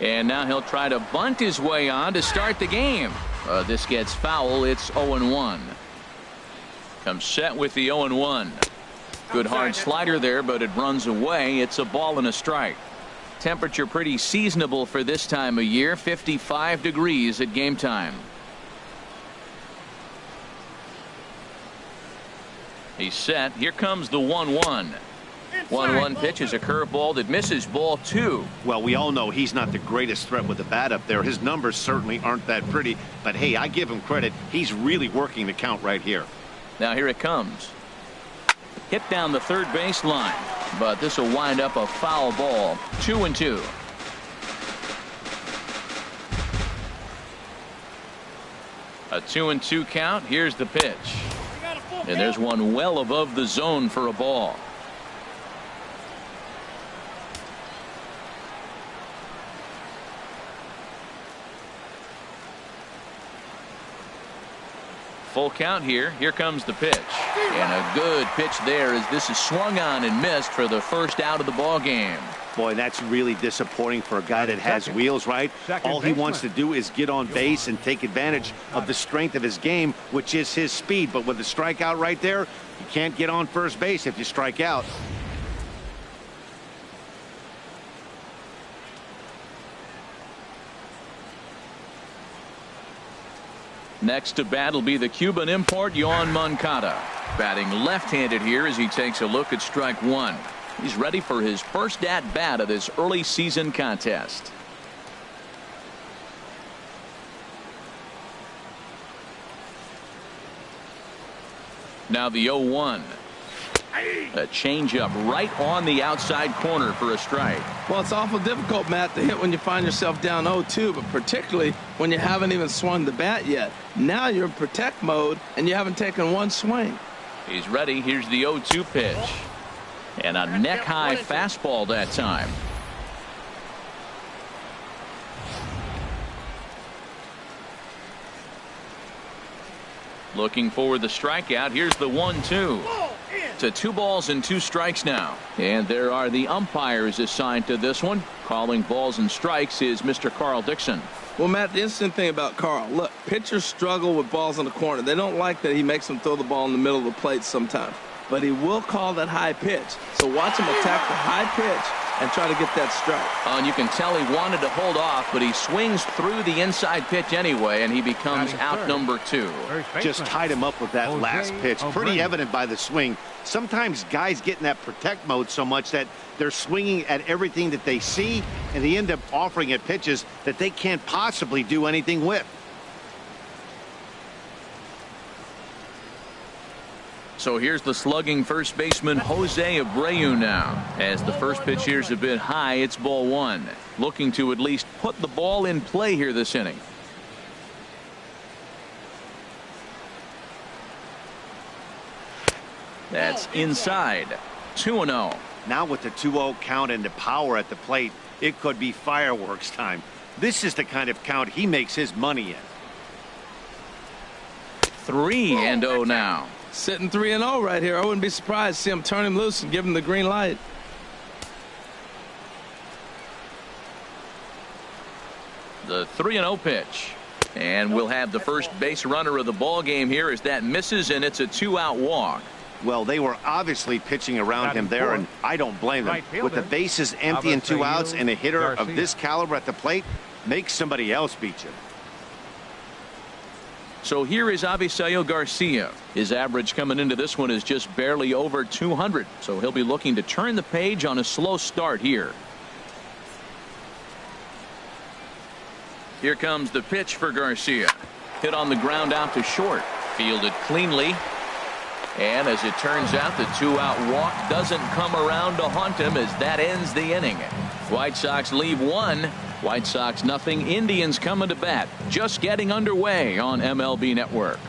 And now he'll try to bunt his way on to start the game. This gets foul. It's 0-1. Comes set with the 0-1. Good hard slider there, but it runs away. It's a ball and a strike. Temperature pretty seasonable for this time of year. 55 degrees at game time. He's set. Here comes the 1-1. 1-1 pitch is a curveball that misses, ball 2. Well, we all know he's not the greatest threat with the bat up there. His numbers certainly aren't that pretty, but hey, I give him credit. He's really working the count right here. Now here it comes. Hit down the third base line, but this will wind up a foul ball. 2-2. A 2-2 count. Here's the pitch. And there's one well above the zone for a ball. Full count here. Here comes the pitch. And a good pitch there as this is swung on and missed for the first out of the ball game. Boy, that's really disappointing for a guy that has wheels, right? All he wants to do is get on base and take advantage of the strength of his game, which is his speed. But with the strikeout right there, you can't get on first base if you strike out. Next to bat will be the Cuban import Yoan Moncada, batting left-handed here as he takes a look at strike 1. He's ready for his first at bat of this early season contest. Now the 0-1. A changeup right on the outside corner for a strike. Well, it's awful difficult, Matt, to hit when you find yourself down 0-2, but particularly when you haven't even swung the bat yet. Now you're in protect mode and you haven't taken one swing. He's ready. Here's the 0-2 pitch. And a neck-high fastball that time. Looking for the strikeout. Here's the 1-2. To 2 balls and 2 strikes now. And there are the umpires assigned to this one. Calling balls and strikes is Mr. Carl Dixon. Well, Matt, the interesting thing about Carl, look, pitchers struggle with balls in the corner. They don't like that he makes them throw the ball in the middle of the plate sometimes. But he will call that high pitch. So watch him attack the high pitch and try to get that strike. And you can tell he wanted to hold off, but he swings through the inside pitch anyway, and he becomes out number 2. Just tied him up with that last pitch. Pretty evident by the swing. Sometimes guys get in that protect mode so much that they're swinging at everything that they see, and they end up offering at pitches that they can't possibly do anything with. So here's the slugging first baseman Jose Abreu now. As the first pitch here's a bit high, it's ball 1. Looking to at least put the ball in play here this inning. That's inside. 2-0. Now with the 2-0 count and the power at the plate, it could be fireworks time. This is the kind of count he makes his money in. 3-0 now. Sitting 3-0 right here. I wouldn't be surprised to see him turn him loose and give him the green light. The 3-0 pitch. And we'll have the first base runner of the ball game here as that misses, and it's a 2-out walk. Well, they were obviously pitching around him there, and I don't blame them. With the bases empty and 2 outs, and a hitter of this caliber at the plate, make somebody else beat you. So here is Avisail Garcia. His average coming into this one is just barely over 200. So he'll be looking to turn the page on a slow start here. Here comes the pitch for Garcia. Hit on the ground out to short. Fielded cleanly. And as it turns out, the 2-out walk doesn't come around to haunt him as that ends the inning. White Sox leave 1. White Sox nothing. Indians coming to bat. Just getting underway on MLB Network.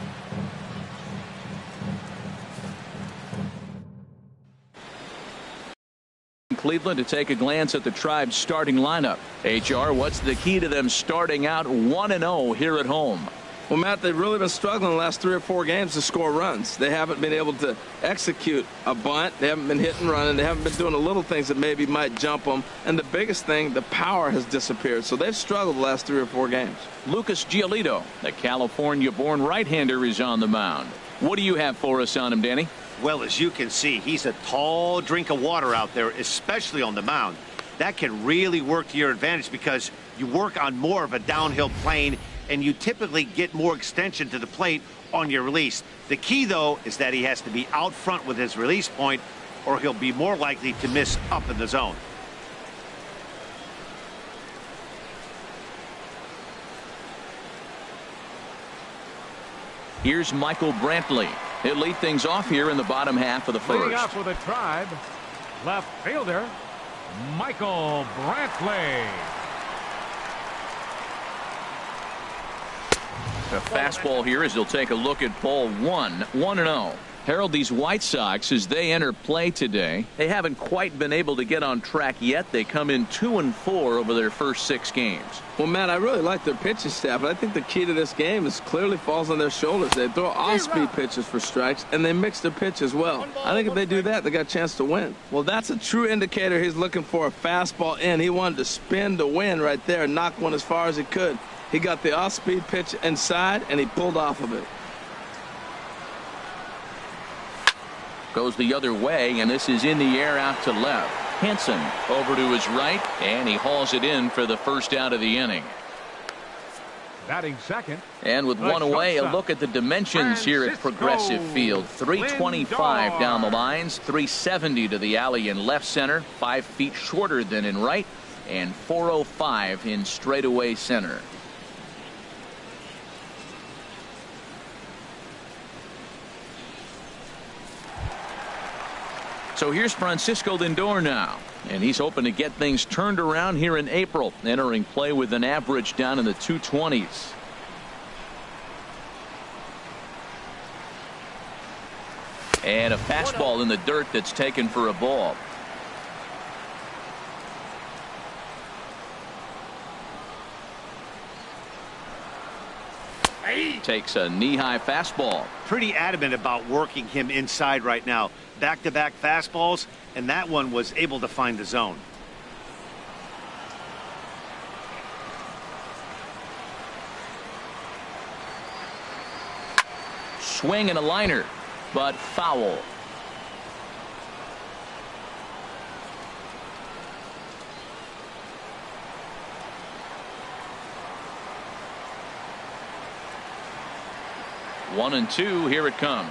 Cleveland to take a glance at the Tribe's starting lineup. HR, what's the key to them starting out 1-0 here at home? Well, Matt, they've really been struggling the last 3 or 4 games to score runs. They haven't been able to execute a bunt. They haven't been hitting and running. They haven't been doing the little things that maybe might jump them. And the biggest thing, the power has disappeared. So they've struggled the last 3 or 4 games. Lucas Giolito, the California-born right-hander, is on the mound. What do you have for us on him, Danny? Well, as you can see, he's a tall drink of water out there, especially on the mound. That can really work to your advantage because you work on more of a downhill plane and you typically get more extension to the plate on your release. The key, though, is that he has to be out front with his release point or he'll be more likely to miss up in the zone. Here's Michael Brantley. He'll lead things off here in the bottom half of the first. Leading off with a Tribe, left fielder, Michael Brantley. A fastball here as he'll take a look at ball 1, 1-0. Harold, these White Sox, as they enter play today, they haven't quite been able to get on track yet. They come in 2-4 over their first 6 games. Well, Matt, I really like their pitching staff, but I think the key to this game is clearly falls on their shoulders. They throw off-speed pitches for strikes, and they mix their pitch as well. I think if they do that, they got a chance to win. Well, that's a true indicator he's looking for a fastball in. He wanted to spin to win right there and knock one as far as he could. He got the off-speed pitch inside, and he pulled off of it. Goes the other way, and this is in the air out to left. Henson over to his right, and he hauls it in for the first out of the inning. Batting second. And with one away, a look at the dimensions here at Progressive Field. 325 down the lines, 370 to the alley in left center, 5 feet shorter than in right, and 405 in straightaway center. So here's Francisco Lindor now, and he's hoping to get things turned around here in April, entering play with an average down in the 220s. And a fastball in the dirt that's taken for a ball. Takes a knee-high fastball. Pretty adamant about working him inside right now. Back-to-back fastballs, and that one was able to find the zone. Swing and a liner, but foul. One and two, here it comes.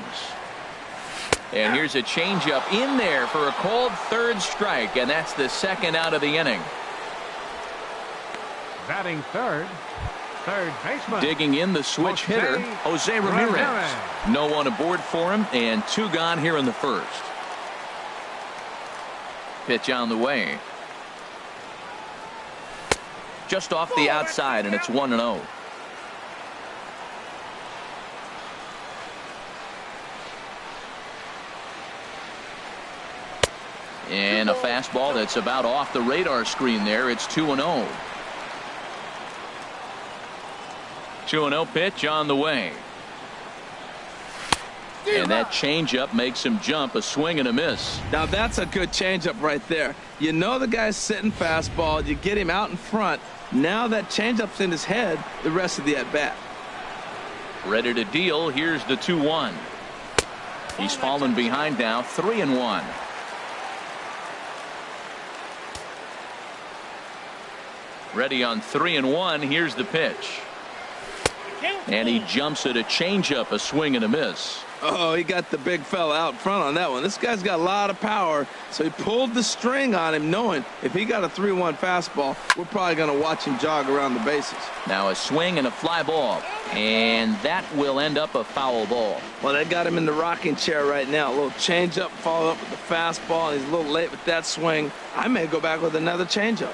And here's a changeup in there for a called third strike, and that's the second out of the inning. Batting third baseman. Digging in the switch hitter, Jose Ramirez. No one aboard for him, and 2 gone here in the first. Pitch on the way. Just off the outside, and it's 1-0. And a fastball that's about off the radar screen there. It's 2-0. 2-0 pitch on the way. And that changeup makes him jump. A swing and a miss. Now that's a good changeup right there. You know the guy's sitting fastball. You get him out in front. Now that changeup's in his head the rest of the at-bat. Ready to deal. Here's the 2-1. He's fallen behind now. 3-1. Ready on 3-1. Here's the pitch. And he jumps at a changeup, a swing and a miss. Oh, he got the big fella out front on that one. This guy's got a lot of power, so he pulled the string on him, knowing if he got a 3-1 fastball, we're probably going to watch him jog around the bases. Now a swing and a fly ball, and that will end up a foul ball. Well, they got him in the rocking chair right now. A little changeup, followed up with the fastball. He's a little late with that swing. I may go back with another changeup.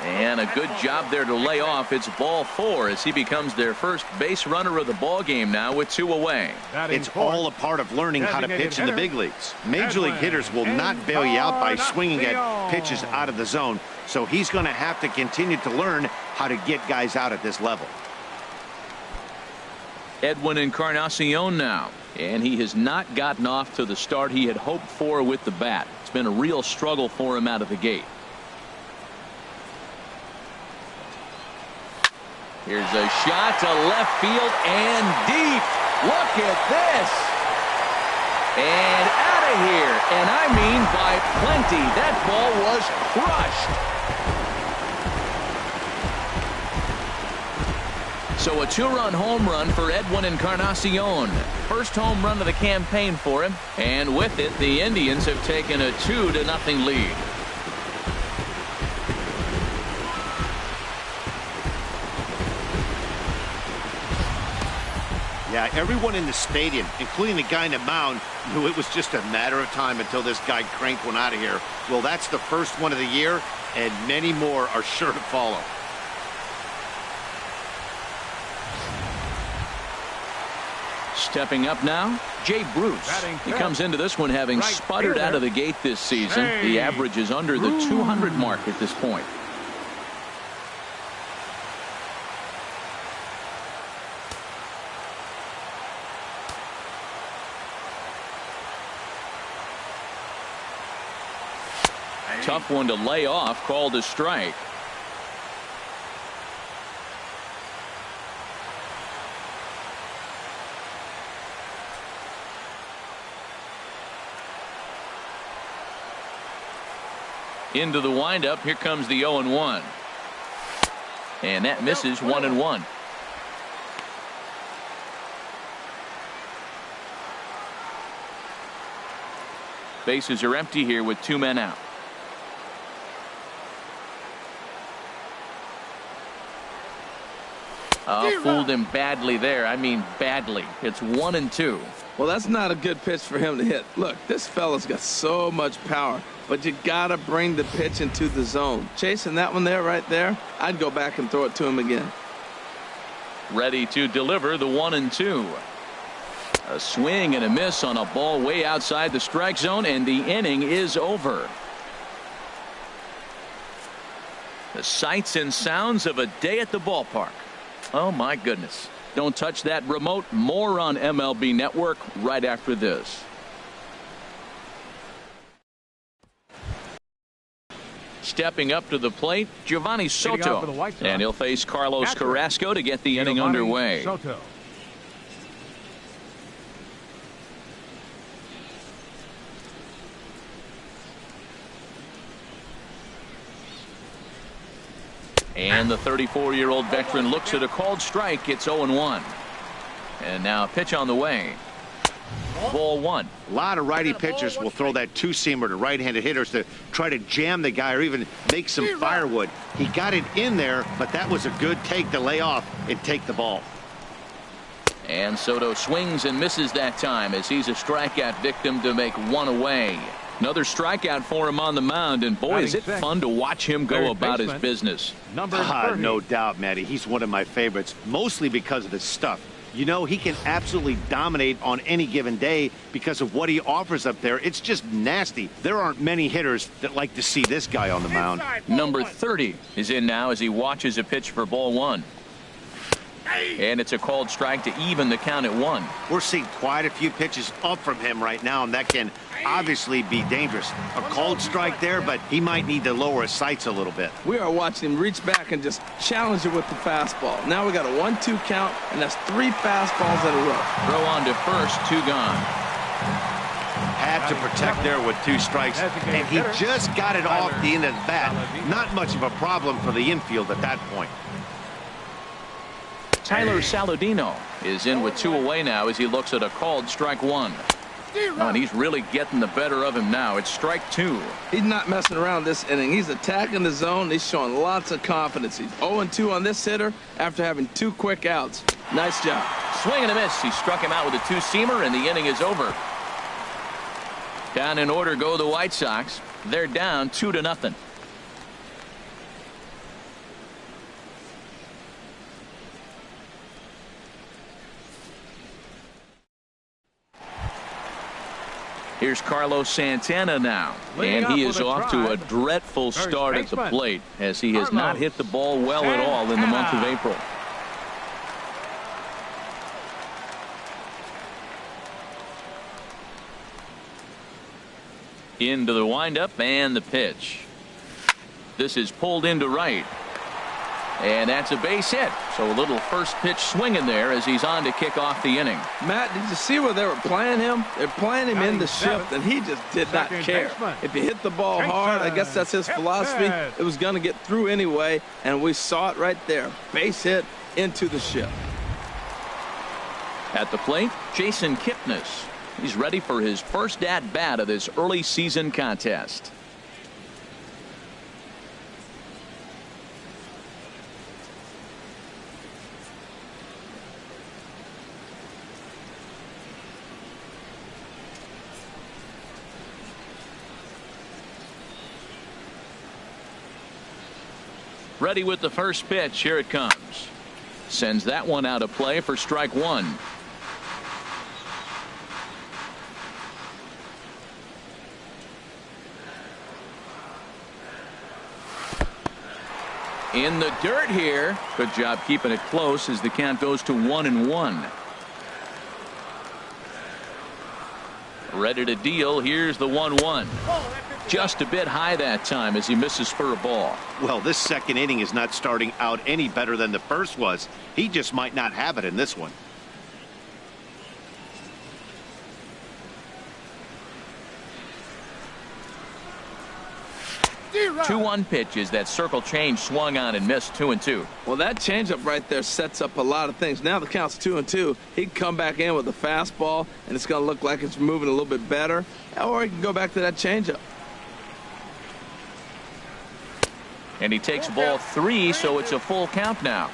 And a good job there to lay off. It's ball 4 as he becomes their first base runner of the ball game now with 2 away. It's all a part of learning how to pitch in the big leagues. Major league hitters will not bail you out by swinging at pitches out of the zone. So he's going to have to continue to learn how to get guys out at this level. Edwin Encarnacion now, and he has not gotten off to the start he had hoped for with the bat. It's been a real struggle for him out of the gate. Here's a shot to left field and deep. Look at this. And out of here. And I mean by plenty. That ball was crushed. So a 2-run home run for Edwin Encarnacion. First home run of the campaign for him. And with it, the Indians have taken a 2-0 lead. Yeah, everyone in the stadium, including the guy in the mound, knew it was just a matter of time until this guy cranked one out of here. Well, that's the first one of the year, and many more are sure to follow. Stepping up now, Jay Bruce. He comes into this one having sputtered out of the gate this season. The average is under the 200 mark at this point. Tough one to lay off, called a strike. Into the windup. Here comes the 0-1. And that misses 1-1. Bases are empty here with 2 men out. Fooled him badly there. I mean badly. It's 1-2. Well, that's not a good pitch for him to hit. Look, this fella's got so much power, but you gotta bring the pitch into the zone. Chasing that one there, right there, I'd go back and throw it to him again. Ready to deliver the 1-2. A swing and a miss on a ball way outside the strike zone, and the inning is over. The sights and sounds of a day at the ballpark. Oh my goodness. Don't touch that remote. More on MLB Network right after this. Stepping up to the plate, Giovanni Soto. And he'll face Carlos Carrasco to get the inning underway. Soto. And the 34-year-old veteran looks at a called strike. It's 0-1. And now a pitch on the way. Ball 1. A lot of righty pitchers will throw that two-seamer to right-handed hitters to try to jam the guy or even make some firewood. He got it in there, but that was a good take to lay off and take the ball. And Soto swings and misses that time as he's a strikeout victim to make one away. Another strikeout for him on the mound, and boy, is it fun to watch him go about his business. No doubt, Matty. He's one of my favorites, mostly because of his stuff. You know, he can absolutely dominate on any given day because of what he offers up there. It's just nasty. There aren't many hitters that like to see this guy on the mound. Number 30 is in now as he watches a pitch for ball 1. And it's a called strike to even the count at 1. We're seeing quite a few pitches up from him right now, and that can obviously be dangerous. A called strike there, but he might need to lower his sights a little bit. We are watching him reach back and just challenge it with the fastball. Now we got a 1-2 count, and that's 3 fastballs in a row. Throw on to first, 2 gone. Had to protect there with 2 strikes, and he just got it off the end of the bat. Not much of a problem for the infield at that point. Tyler Saladino is in with 2 away now as he looks at a called strike 1. And he's really getting the better of him now. It's strike 2. He's not messing around this inning. He's attacking the zone. He's showing lots of confidence. He's 0-2 on this hitter after having 2 quick outs. Nice job. Swing and a miss. He struck him out with a 2-seamer, and the inning is over. Down in order go the White Sox. They're down 2-0. Here's Carlos Santana now, and he is off to a dreadful start at the plate as he has not hit the ball well at all in the month of April. Into the windup and the pitch. This is pulled into right. And that's a base hit. So a little first pitch swinging there as he's on to kick off the inning. Matt, did you see where they were playing him? They're playing him in the shift, and he just did not care. If he hit the ball hard, I guess that's his philosophy. It was going to get through anyway, and we saw it right there. Base hit into the shift. At the plate, Jason Kipnis. He's ready for his first at-bat of this early season contest. Ready with the first pitch. Here it comes. Sends that one out of play for strike one. In the dirt here. Good job keeping it close as the count goes to 1-1. Ready to deal. Here's the 1-1. Just a bit high that time as he misses for a ball. Well, this second inning is not starting out any better than the first was. He just might not have it in this one. 2-1 pitches. That circle change swung on and missed. 2-2. Well, that changeup right there sets up a lot of things. Now the count's 2-2. He can come back in with a fastball, and it's going to look like it's moving a little bit better. Or he can go back to that changeup. And he takes ball 3, so it's a full count now.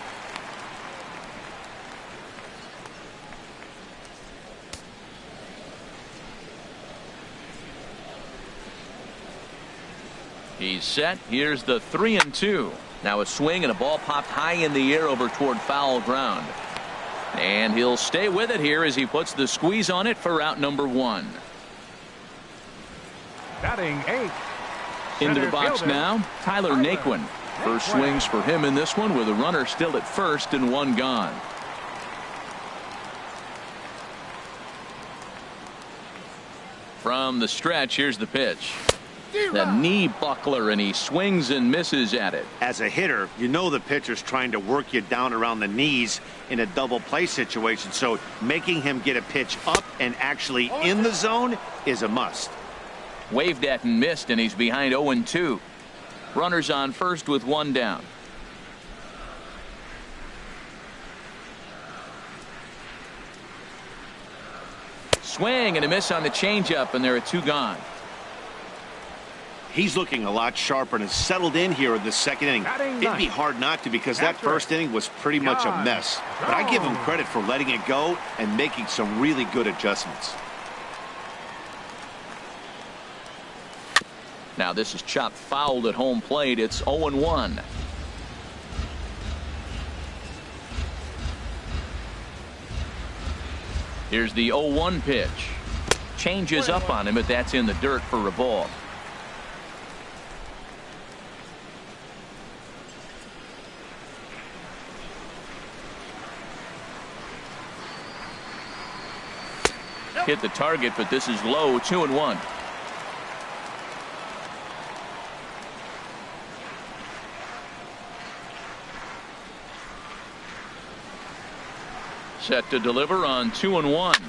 He's set. Here's the 3-2. Now a swing and a ball popped high in the air over toward foul ground. And he'll stay with it here as he puts the squeeze on it for out number 1. Batting 8. Into the box now, Tyler Naquin. First swings for him in this one with a runner still at first and 1 gone. From the stretch, here's the pitch. The knee buckler, and he swings and misses at it. As a hitter, you know the pitcher's trying to work you down around the knees in a double play situation, so making him get a pitch up and actually in the zone is a must. Waved at and missed, and he's behind 0-2. Runners on first with 1 down. Swing and a miss on the changeup, and there are 2 gone. He's looking a lot sharper and has settled in here in the second inning. It'd be hard not to, because that first inning was pretty much a mess. But I give him credit for letting it go and making some really good adjustments. Now this is chopped fouled at home plate. It's 0-1. Here's the 0-1 pitch. Changes up on him, but that's in the dirt for a ball. Hit the target, but this is low. 2-1. Set to deliver on 2-1.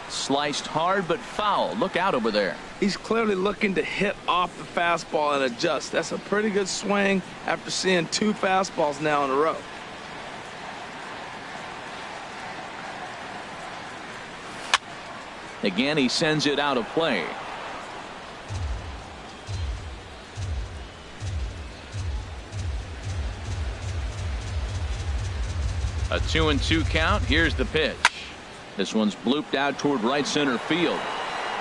Sliced hard but foul. Look out over there. He's clearly looking to hit off the fastball and adjust. That's a pretty good swing after seeing 2 fastballs now in a row. Again, he sends it out of play. A 2-2 count. Here's the pitch. This one's blooped out toward right center field.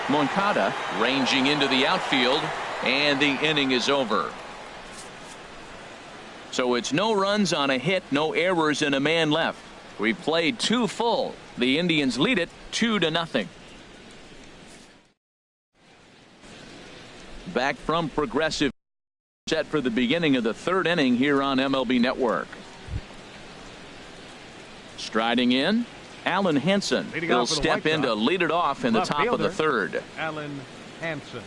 Moncada ranging into the outfield, and the inning is over. So it's no runs on a hit, no errors, and a man left. We've played 2 full. The Indians lead it 2-0. Back from Progressive, set for the beginning of the 3rd inning here on MLB Network. Striding in, Alan Hansen. He'll step in to lead it off in the top of the 3rd. Alan Hansen.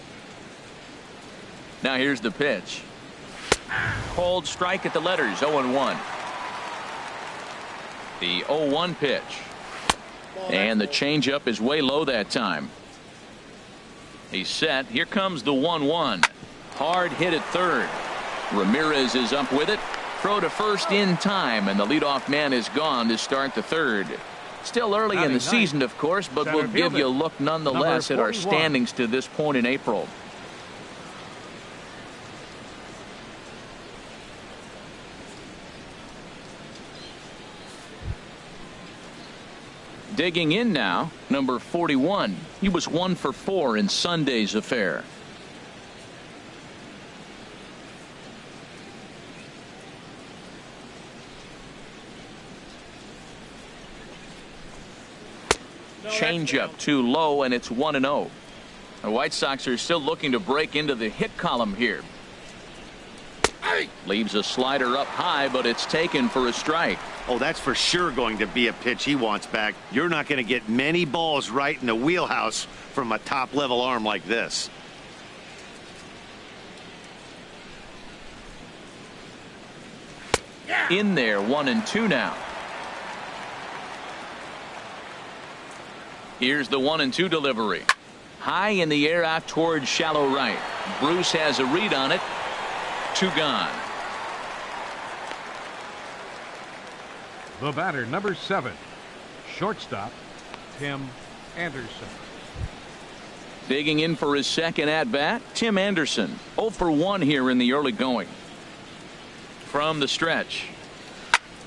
Now here's the pitch. Cold strike at the letters, 0-1. The 0-1 pitch. And the changeup is way low that time. He's set. Here comes the 1-1. Hard hit at third. Ramirez is up with it. Throw to first in time, and the leadoff man is gone to start the third. Still early in the season, of course, but we'll give you a look nonetheless at our standings to this point in April. Digging in now, number 41. He was 1 for 4 in Sunday's affair. Changeup too low, and it's 1-0. The White Sox are still looking to break into the hit column here. Leaves a slider up high, but it's taken for a strike. Oh, that's for sure going to be a pitch he wants back. You're not going to get many balls right in the wheelhouse from a top-level arm like this. In there, 1-2 now. Here's the 1-2 delivery. High in the air out towards shallow right. Bruce has a read on it. 2 gone. The batter, number 7, shortstop, Tim Anderson. Digging in for his second at-bat, Tim Anderson. 0 for 1 here in the early going. From the stretch.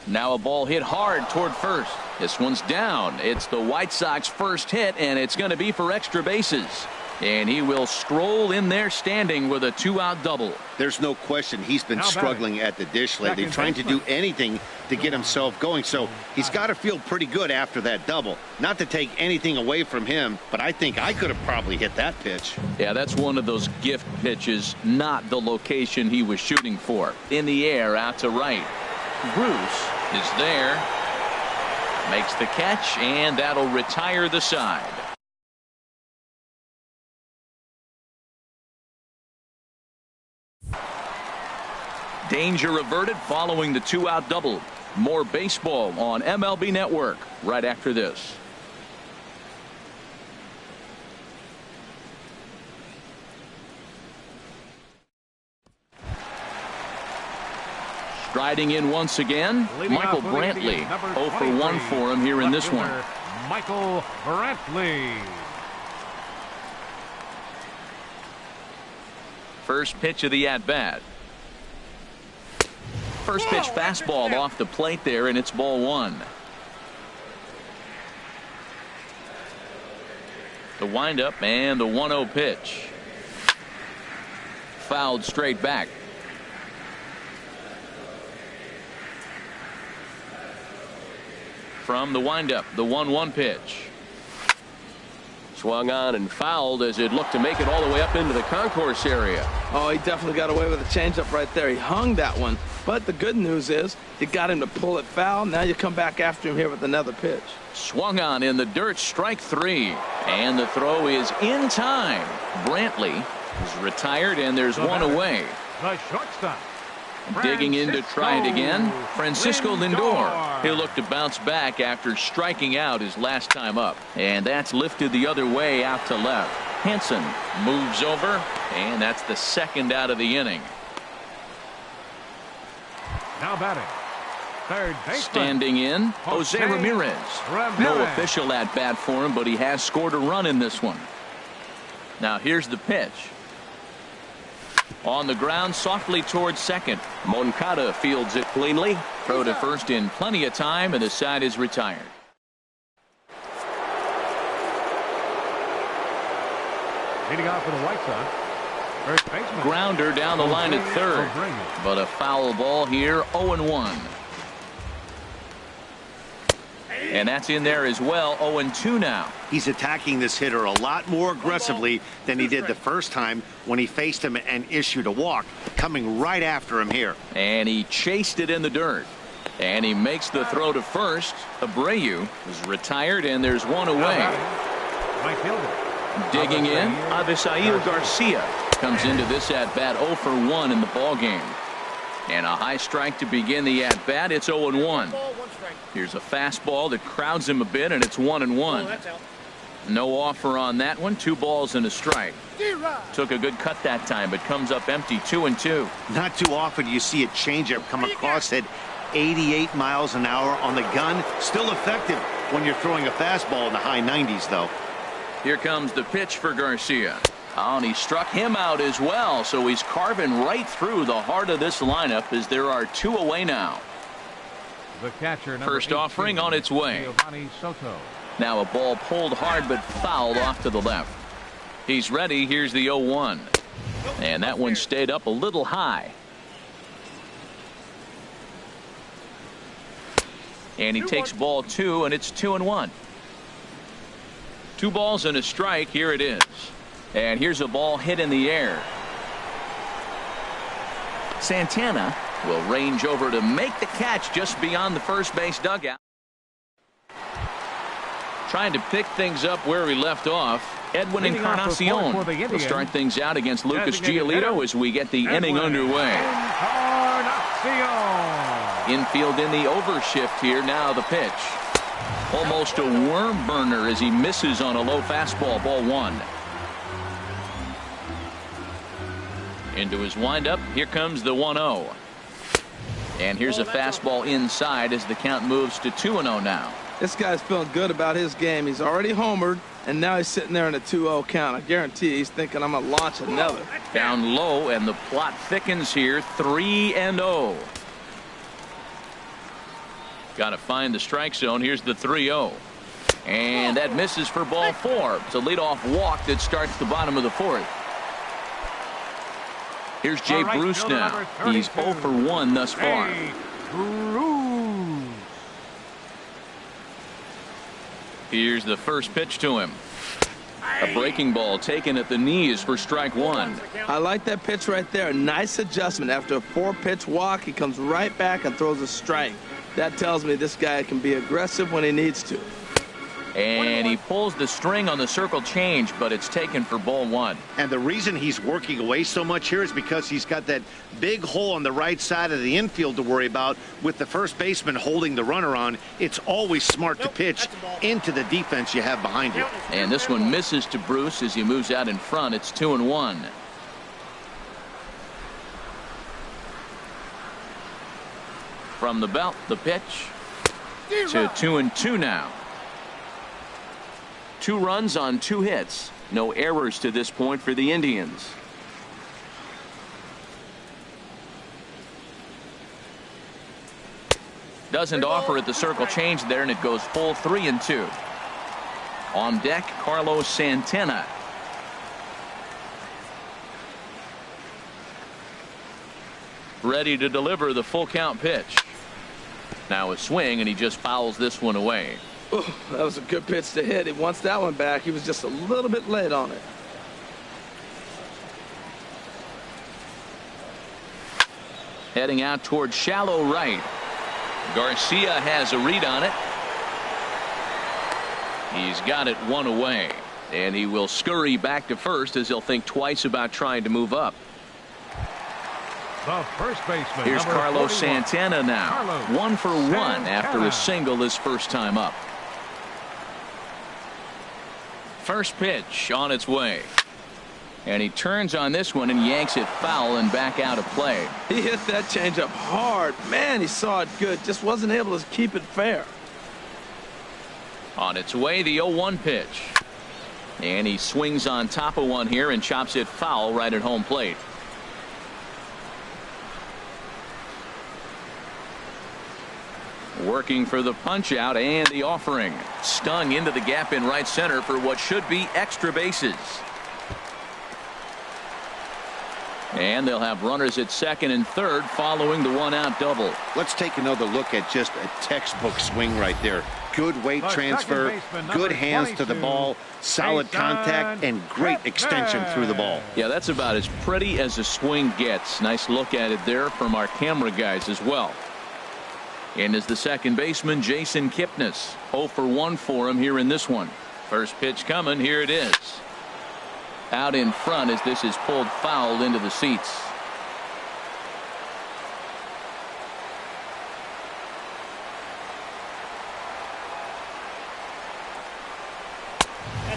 Now a ball hit hard toward first. This one's down. It's the White Sox first hit, and it's going to be for extra bases. And he will stroll in there standing with a 2-out double. There's no question he's been struggling at the dish lately, trying to do anything to get himself going. So he's got to feel pretty good after that double. Not to take anything away from him, but I think I could have probably hit that pitch. Yeah, that's one of those gift pitches, not the location he was shooting for. In the air out to right. Bruce is there. Makes the catch, and that'll retire the side. Danger averted following the 2-out double. More baseball on MLB Network right after this. Striding in once again, Michael Brantley. 0 for 1 for him here in this one. Michael Brantley. First pitch of the at-bat. First pitch fastball off the plate there, and it's ball 1. The windup and the 1-0 pitch. Fouled straight back. From the windup, the 1-1 pitch. Swung on and fouled as it looked to make it all the way up into the concourse area. Oh, he definitely got away with a changeup right there. He hung that one. But the good news is you got him to pull it foul. Now you come back after him here with another pitch. Swung on in the dirt, strike 3. And the throw is in time. Brantley is retired, and there's one away. The shortstop. Digging in to try it again, Francisco Lindor. He'll look to bounce back after striking out his last time up. And that's lifted the other way out to left. Hansen moves over, and that's the second out of the inning. Now batting, third baseman. Standing in, Jose Ramirez. No official at bat for him, but he has scored a run in this one. Now here's the pitch. On the ground, softly towards second. Moncada fields it cleanly. Throw to first in plenty of time, and the side is retired. Leading off for the White Sox, first baseman. Grounder down the line at third. But a foul ball here, 0-1. And that's in there as well, 0-2 now. He's attacking this hitter a lot more aggressively than he did the first time when he faced him and issued a walk, coming right after him here. And he chased it in the dirt. And he makes the throw to first. Abreu is retired, and there's one away. Right fielder. Digging in, Avisail Garcia. comes into this at bat 0 for 1 in the ball game. And a high strike to begin the at bat. It's 0-1. Here's a fastball that crowds him a bit, and it's 1-1. No offer on that one. 2 balls and a strike. Took a good cut that time, but comes up empty. 2-2. Not too often you see a changeup come across at 88 miles an hour on the gun. Still effective when you're throwing a fastball in the high 90s, though. Here comes the pitch for Garcia. Oh, and he struck him out as well, so he's carving right through the heart of this lineup as there are 2 away now. The catcher, first offering on its way. Soto. Now a ball pulled hard but fouled off to the left. He's ready. Here's the 0-1. And that one stayed up a little high. And he takes ball 2, and it's 2-1. 2 balls and a strike. Here it is. And here's a ball hit in the air. Santana will range over to make the catch just beyond the first base dugout. Trying to pick things up where we left off. Edwin Encarnacion will start things out against Lucas Giolito as we get the inning underway. Infield in the overshift here. Now the pitch. Almost a worm burner as he misses on a low fastball. Ball 1. Into his windup. Here comes the 1-0. And here's a fastball inside as the count moves to 2-0 now. This guy's feeling good about his game. He's already homered, and now he's sitting there in a 2-0 count. I guarantee he's thinking I'm going to launch another. Down low, and the plot thickens here. 3-0. Got to find the strike zone. Here's the 3-0. And that misses for ball 4. It's a leadoff walk that starts the bottom of the 4th. Here's Jay Bruce now. He's 0 for 1 thus far. Here's the first pitch to him. A breaking ball taken at the knees for strike 1. I like that pitch right there. Nice adjustment. After a 4-pitch walk, he comes right back and throws a strike. That tells me this guy can be aggressive when he needs to. And he pulls the string on the circle change, but it's taken for ball 1. And the reason he's working away so much here is because he's got that big hole on the right side of the infield to worry about with the first baseman holding the runner on. It's always smart to pitch into the defense you have behind you. And this one misses to Bruce as he moves out in front. It's 2-1. From the belt, the pitch to 2-2 now. 2 runs on 2 hits. No errors to this point for the Indians. Doesn't offer at the circle change there, and it goes full 3-2. On deck, Carlos Santana. Ready to deliver the full count pitch. Now a swing, and he just fouls this one away. Ooh, that was a good pitch to hit. He wants that one back. He was just a little bit late on it. Heading out toward shallow right. Garcia has a read on it. He's got it 1 away. And he will scurry back to first as he'll think twice about trying to move up. The first baseman. Here's Carlos 41. Santana now. Carlos 1 for 1 Santana. after a single his first time up. First pitch on its way. And he turns on this one and yanks it foul and back out of play. He hit that changeup hard. Man, he saw it good. Just wasn't able to keep it fair. On its way, the 0-1 pitch. And he swings on top of one here and chops it foul right at home plate. Working for the punch out and the offering. Stung into the gap in right center for what should be extra bases. And they'll have runners at second and third following the 1-out double. Let's take another look at just a textbook swing right there. Good weight transfer, good hands to the ball, solid contact, and great extension through the ball. Yeah, that's about as pretty as a swing gets. Nice look at it there from our camera guys as well. And is the second baseman, Jason Kipnis. 0 for 1 for him here in this one. First pitch coming. Here it is. out in front as this is pulled foul into the seats.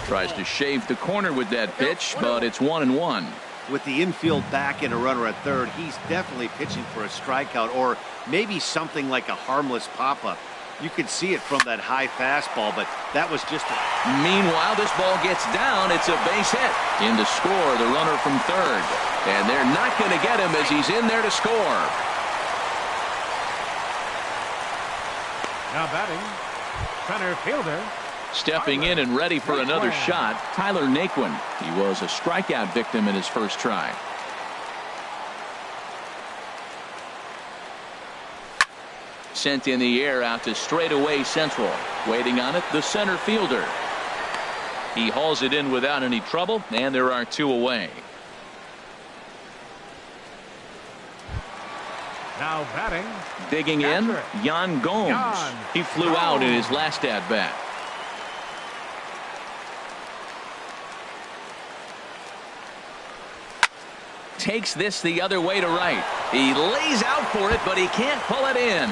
Tries to shave the corner with that pitch, but it's 1-1. With the infield back and a runner at third, he's definitely pitching for a strikeout or maybe something like a harmless pop-up. You could see it from that high fastball, but that was just a... Meanwhile, this ball gets down. It's a base hit. In to score, the runner from third. And they're not going to get him as he's in there to score. Now batting, center fielder. Stepping in and ready for another shot, Tyler Naquin. He was a strikeout victim in his first try. Sent in the air out to straightaway central. Waiting on it, the center fielder. He hauls it in without any trouble, and there are 2 away. Now batting. Digging in, Yan Gomes. He flew out in his last at-bat. Takes this the other way to right. He lays out for it, but he can't pull it in.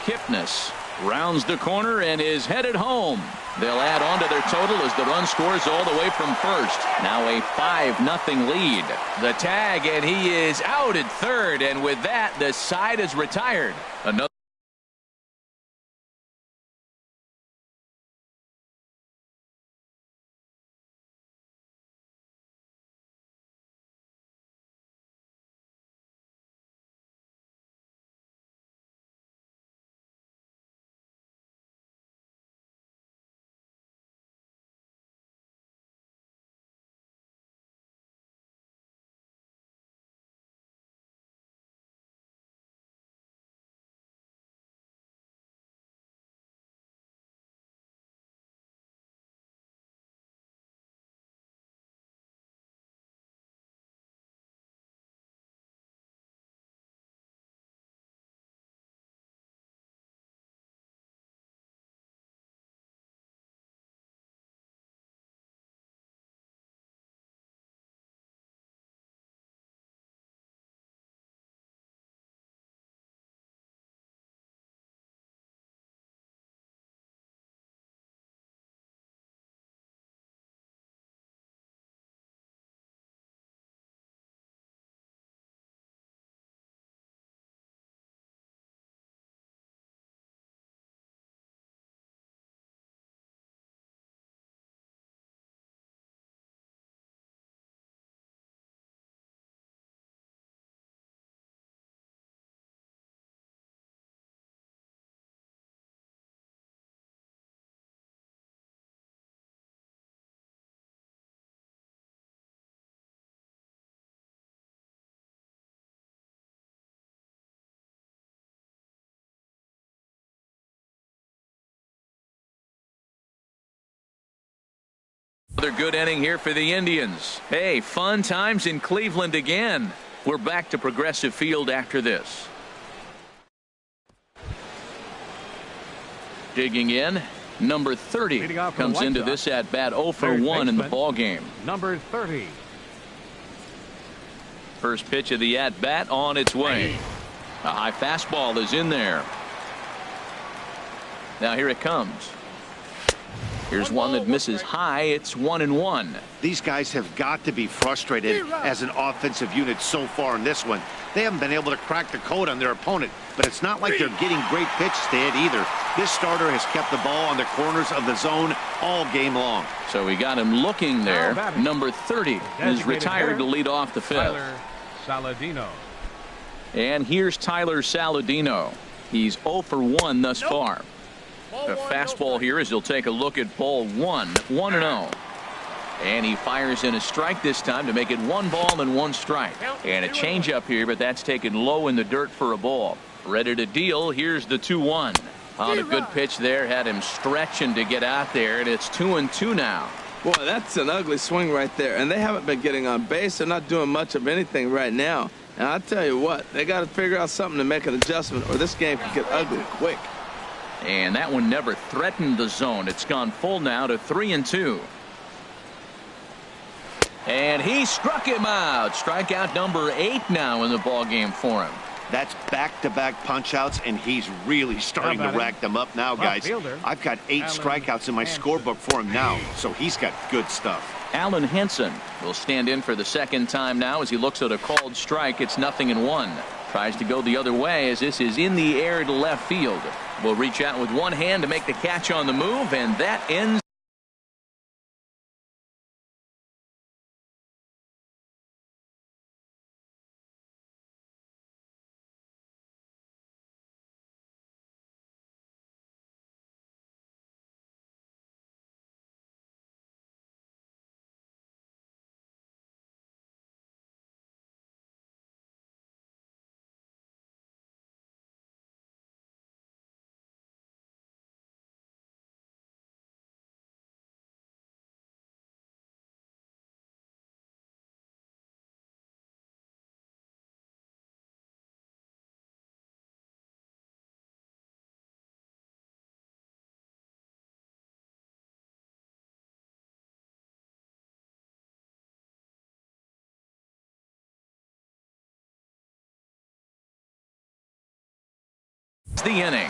Kipnis rounds the corner and is headed home. They'll add on to their total as the run scores all the way from first. Now a 5-0 lead. The tag, and he is out at third, and with that, the side is retired. Another good inning here for the Indians. Hey, fun times in Cleveland again. We're back to Progressive Field after this. Digging in, number 30 comes into this at bat 0 for 1 in the ball game. Number 30. First pitch of the at bat on its way. A high fastball is in there. Now here it comes. Here's one that misses high. It's 1-1. These guys have got to be frustrated as an offensive unit so far in this one. They haven't been able to crack the code on their opponent, but it's not like they're getting great pitches to hit either. This starter has kept the ball on the corners of the zone all game long. So we got him looking there. Number 30 is retired to lead off the fifth. Tyler Saladino. And here's Tyler Saladino. He's 0 for 1 thus far. A fastball here as he'll take a look at ball 1-0. And he fires in a strike this time to make it 1 ball and 1 strike. And a changeup here, but that's taken low in the dirt for a ball. Ready to deal. Here's the 2-1. On a good pitch there, had him stretching to get out there, and it's 2-2 now. Boy, that's an ugly swing right there, and they haven't been getting on base. They're not doing much of anything right now. And I'll tell you what, they got to figure out something to make an adjustment, or this game could get ugly quick. And that one never threatened the zone. It's gone full now to 3-2. And he struck him out. Strikeout number 8 now in the ballgame for him. That's back-to-back punch-outs, and he's really starting to rack them up now, guys. I've got 8 strikeouts in my scorebook for him now, so he's got good stuff. Alan Henson will stand in for the second time now as he looks at a called strike. It's 0-1. Tries to go the other way as this is in the air to left field. Will reach out with one hand to make the catch on the move, and that ends. The inning.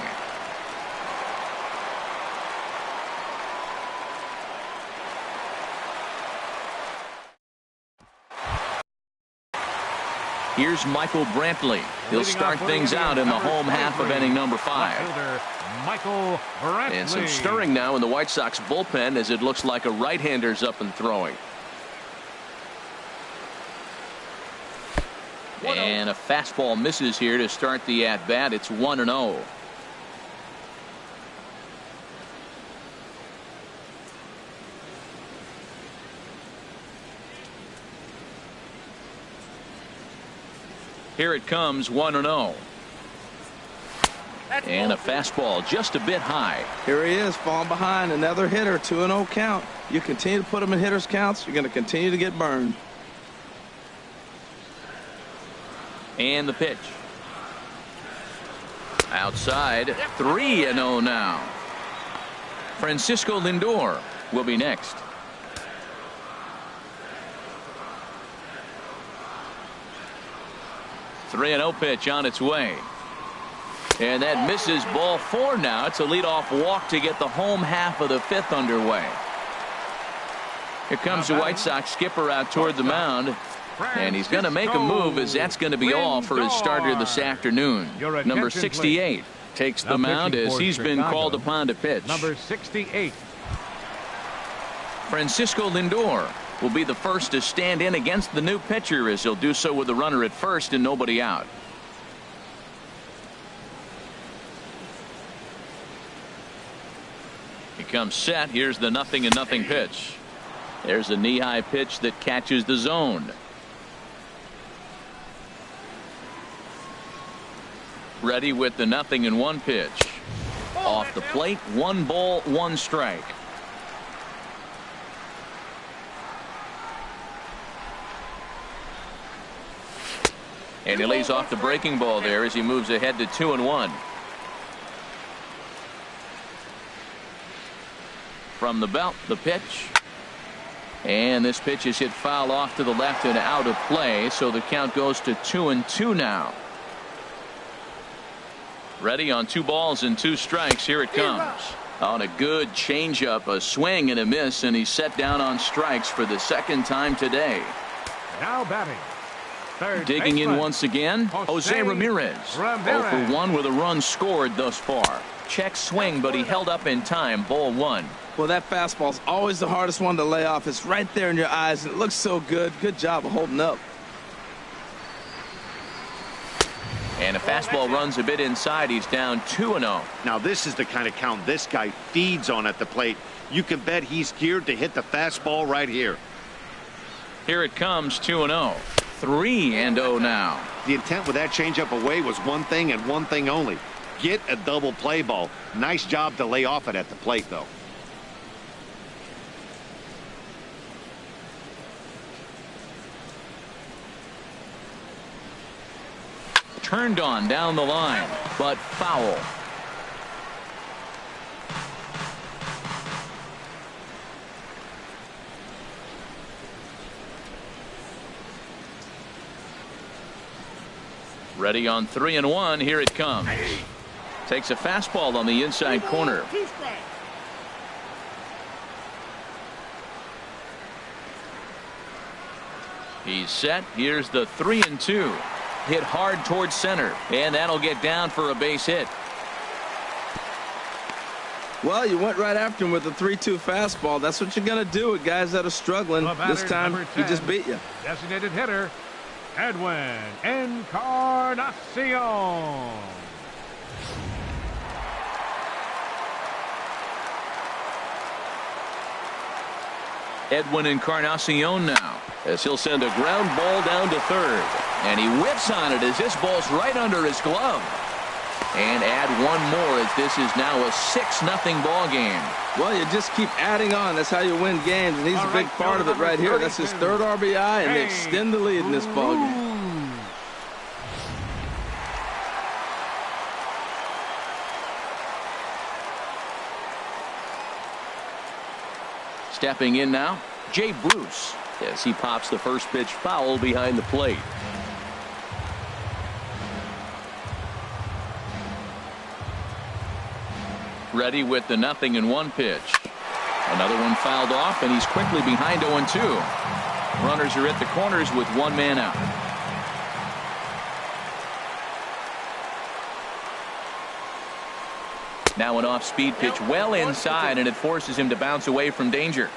Here's Michael Brantley. He'll start things out in the home half of inning number 5. Michael Brantley. And some stirring now in the White Sox bullpen as it looks like a right-hander's up and throwing. And a fastball misses here to start the at-bat. It's 1-0. Here it comes, 1-0. And a fastball just a bit high. Here he is, falling behind. Another hitter, 2-0 count. You continue to put him in hitters' counts, you're going to continue to get burned. And the pitch. Outside, 3-0 now. Francisco Lindor will be next. Three 3-0 pitch on its way. And that misses, ball 4 now. It's a leadoff walk to get the home half of the 5th underway. Here comes the White Sox skipper out toward the mound. And he's going to make a move, as that's going to be all for his starter this afternoon. Number 68 takes the mound as he's been called upon to pitch. Number 68. Francisco Lindor will be the first to stand in against the new pitcher, as he'll do so with the runner at first and nobody out. He comes set. Here's the 0-0 pitch. There's a knee-high pitch that catches the zone. Ready with the 0-1 pitch. Off the plate, 1 ball, 1 strike. And he lays off the breaking ball there as he moves ahead to 2-1. From the belt, the pitch. And this pitch is hit foul off to the left and out of play, so the count goes to 2-2 now. Ready on 2 balls and 2 strikes. Here it comes. On a good changeup, a swing and a miss, and he's set down on strikes for the second time today. Now batting. Digging in once again, Jose Ramirez. 0 for 1 with a run scored thus far. Check swing, but he held up in time. Ball 1. Well, that fastball's always the hardest one to lay off. It's right there in your eyes, and it looks so good. Good job of holding up. And a fastball runs a bit inside. He's down 2-0. Now this is the kind of count this guy feeds on at the plate. You can bet he's geared to hit the fastball right here. Here it comes, 2-0. 3-0 now. The intent with that changeup away was one thing and one thing only. Get a double play ball. Nice job to lay off it at the plate, though. Turned on down the line, but foul. Ready on 3-1. Here it comes. Takes a fastball on the inside corner. He's set. Here's the 3-2. Hit hard towards center, and that'll get down for a base hit. Well, you went right after him with the 3-2 fastball. That's what you're going to do with guys that are struggling. This time, he just beat you. Designated hitter, Edwin Encarnacion. Edwin Encarnacion now, as he'll send a ground ball down to third. And he whips on it as this ball's right under his glove. And add one more as this is now a 6-0 ball game. Well, you just keep adding on. That's how you win games, and he's a big part of it right here. That's his third RBI, and they extend the lead in this ball game. Stepping in now, Jay Bruce, as he pops the first pitch foul behind the plate. Ready with the 0-1 pitch. Another one fouled off, and he's quickly behind 0-2. Runners are at the corners with one man out. Now an off-speed pitch well inside, and it forces him to bounce away from danger.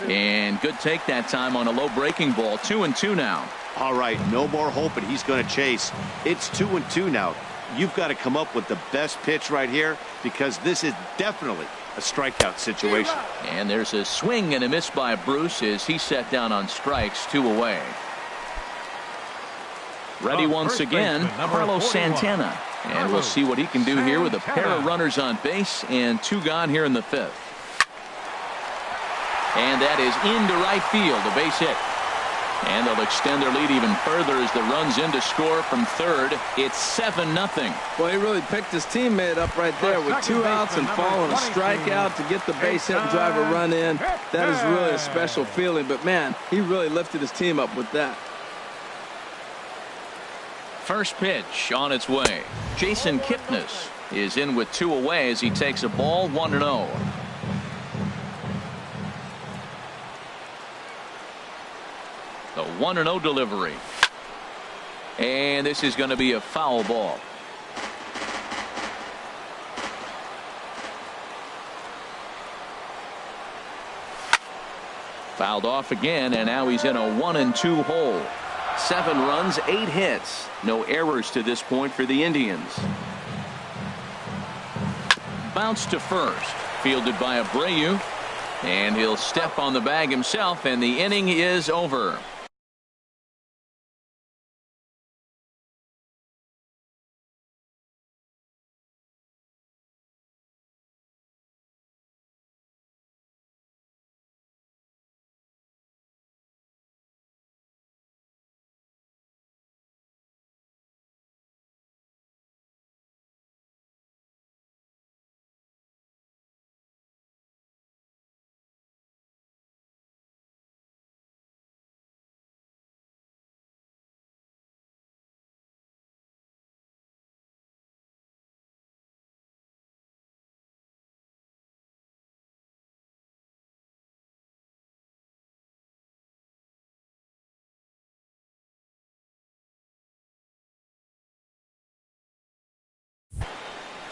And good take that time on a low breaking ball. 2-2 now. All right, no more hoping he's going to chase. It's 2-2 now. You've got to come up with the best pitch right here, because this is definitely a strikeout situation. And there's a swing and a miss by Bruce as he set down on strikes, 2 away. Ready once again, Carlos Santana. And we'll see what he can do here with a pair of runners on base and 2 gone here in the 5th. And that is into right field, a base hit. And they'll extend their lead even further as the run's in to score from third. It's 7-0. Well, he really picked his teammate up right there with 2 outs and following a strikeout to get the base hit and drive a run in. That is really a special feeling. But, man, he really lifted his team up with that. First pitch on its way. Jason Kipnis is in with 2 away as he takes a ball, 1-0. The 1-0 delivery. And this is going to be a foul ball. Fouled off again, and now he's in a 1-2 hole. 7 runs, 8 hits. No errors to this point for the Indians. Bounce to first. Fielded by Abreu. And he'll step on the bag himself, and the inning is over.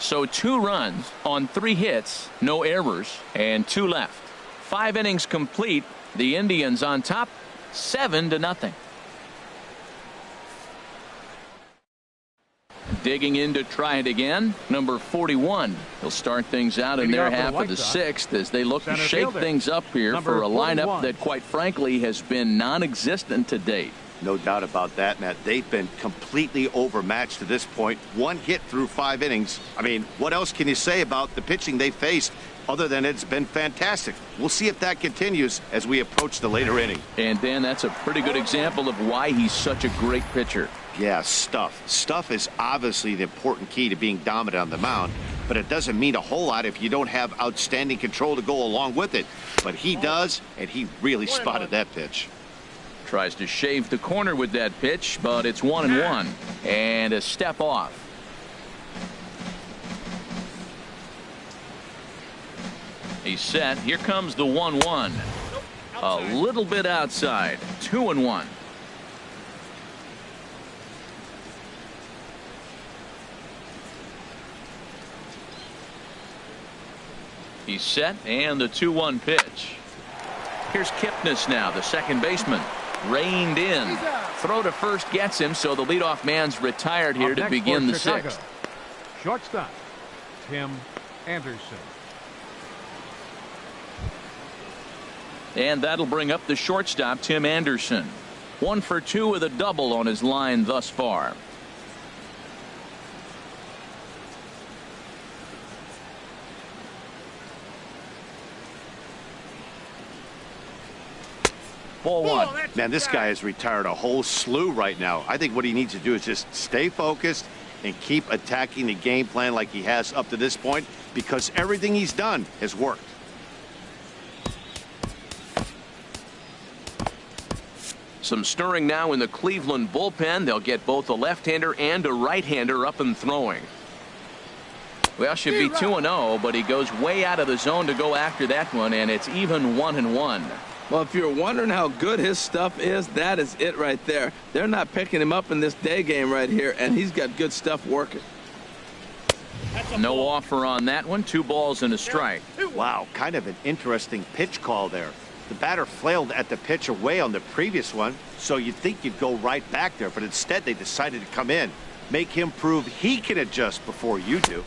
So 2 runs on 3 hits, no errors, and 2 left. 5 innings complete. The Indians on top, 7-0. Digging in to try it again, number 41. He'll start things out in their half of the 6th as they look to shake things up here for a lineup that, quite frankly, has been non-existent to date. No doubt about that, Matt. They've been completely overmatched to this point. 1 hit through 5 innings. I mean, what else can you say about the pitching they faced other than it's been fantastic? We'll see if that continues as we approach the later inning. And, Dan, that's a pretty good example of why he's such a great pitcher. Yeah, stuff. Stuff is obviously the important key to being dominant on the mound. but it doesn't mean a whole lot if you don't have outstanding control to go along with it. But he does, and he really spotted that pitch. Tries to shave the corner with that pitch, but it's 1-1 and a step off. He's set. Here comes the 1-1. A little bit outside. 2-1. He's set, and the 2-1 pitch. Here's Kipnis now, the second baseman. Reined in. Throw to first gets him, so the leadoff man's retired here to begin the sixth. Shortstop, Tim Anderson. And that'll bring up the shortstop, Tim Anderson. 1 for 2 with a double on his line thus far. Ball one. Man, this guy has retired a whole slew right now. I think what he needs to do is just stay focused and keep attacking the game plan like he has up to this point, because everything he's done has worked. Some stirring now in the Cleveland bullpen. They'll get both a left-hander and a right-hander up and throwing. Well, should be 2-0, but he goes way out of the zone to go after that one, and it's even 1-1. Well, if you're wondering how good his stuff is, that is it right there. They're not picking him up in this day game right here, and he's got good stuff working. No offer on that one. 2 balls and a strike. Wow, kind of an interesting pitch call there. The batter flailed at the pitch away on the previous one, so you'd think you'd go right back there, but instead they decided to come in. Make him prove he can adjust before you do.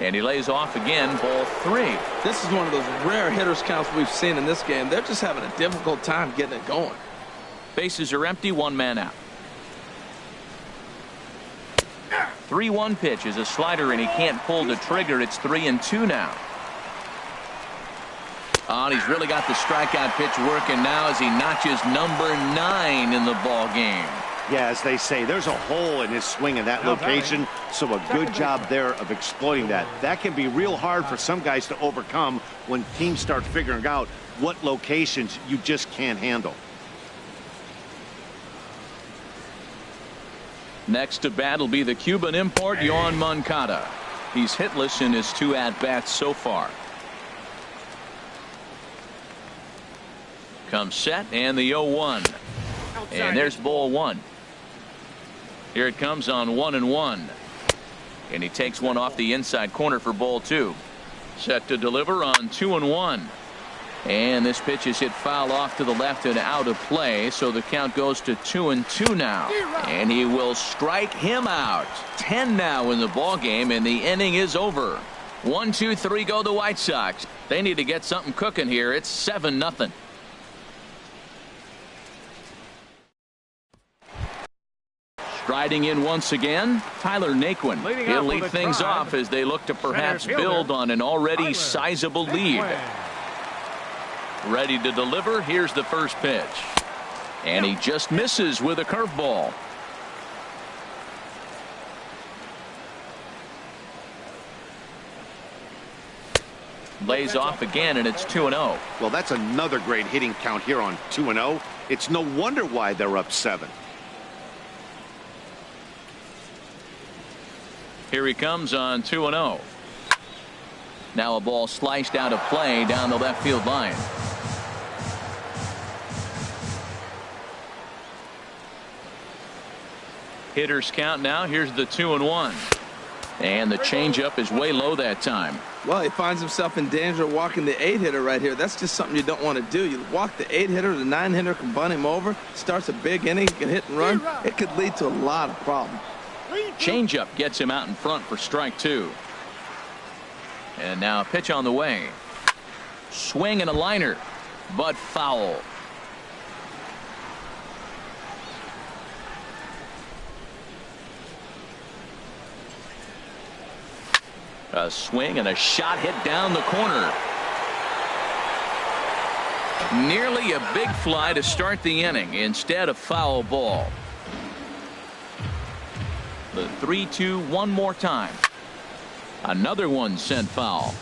And he lays off again, ball 3. This is one of those rare hitters counts we've seen in this game. They're just having a difficult time getting it going. Bases are empty, 1 man out. 3-1 pitch is a slider, and he can't pull the trigger. It's 3-2 now. Oh, and he's really got the strikeout pitch working now as he notches number 9 in the ball game. Yeah, as they say, there's a hole in his swing in that location, so a good job there of exploiting that. That can be real hard for some guys to overcome when teams start figuring out what locations you just can't handle. Next to bat will be the Cuban import, Yoan Moncada. He's hitless in his 2 at-bats so far. Comes set, and the 0-1. And there's ball 1. Here it comes on 1-1. And he takes one off the inside corner for ball 2. Set to deliver on 2-1. And this pitch is hit foul off to the left and out of play, so the count goes to 2-2 now. And he will strike him out. 10 now in the ball game, and the inning is over. 1, 2, 3 go the White Sox. They need to get something cooking here. It's 7-0. Striding in once again, Tyler Naquin. He'll lead things off as they look to perhaps build on an already sizable lead. Ready to deliver. Here's the first pitch. And he just misses with a curveball. Lays off again, and it's 2-0. Well, that's another great hitting count here on 2-0. It's no wonder why they're up 7. Here he comes on 2-0. Now a ball sliced out of play down the left field line. Hitters count now. Here's the 2-1. And the changeup is way low that time. Well, he finds himself in danger of walking the 8-hitter right here. That's just something you don't want to do. You walk the 8-hitter, the 9-hitter can bunt him over. Starts a big inning, he can hit and run. It could lead to a lot of problems. Changeup gets him out in front for strike 2. And now a pitch on the way. Swing and a liner, but foul. A swing and a shot hit down the corner. Nearly a big fly to start the inning. Instead, a foul ball. The 3-2 one more time. Another one sent foul.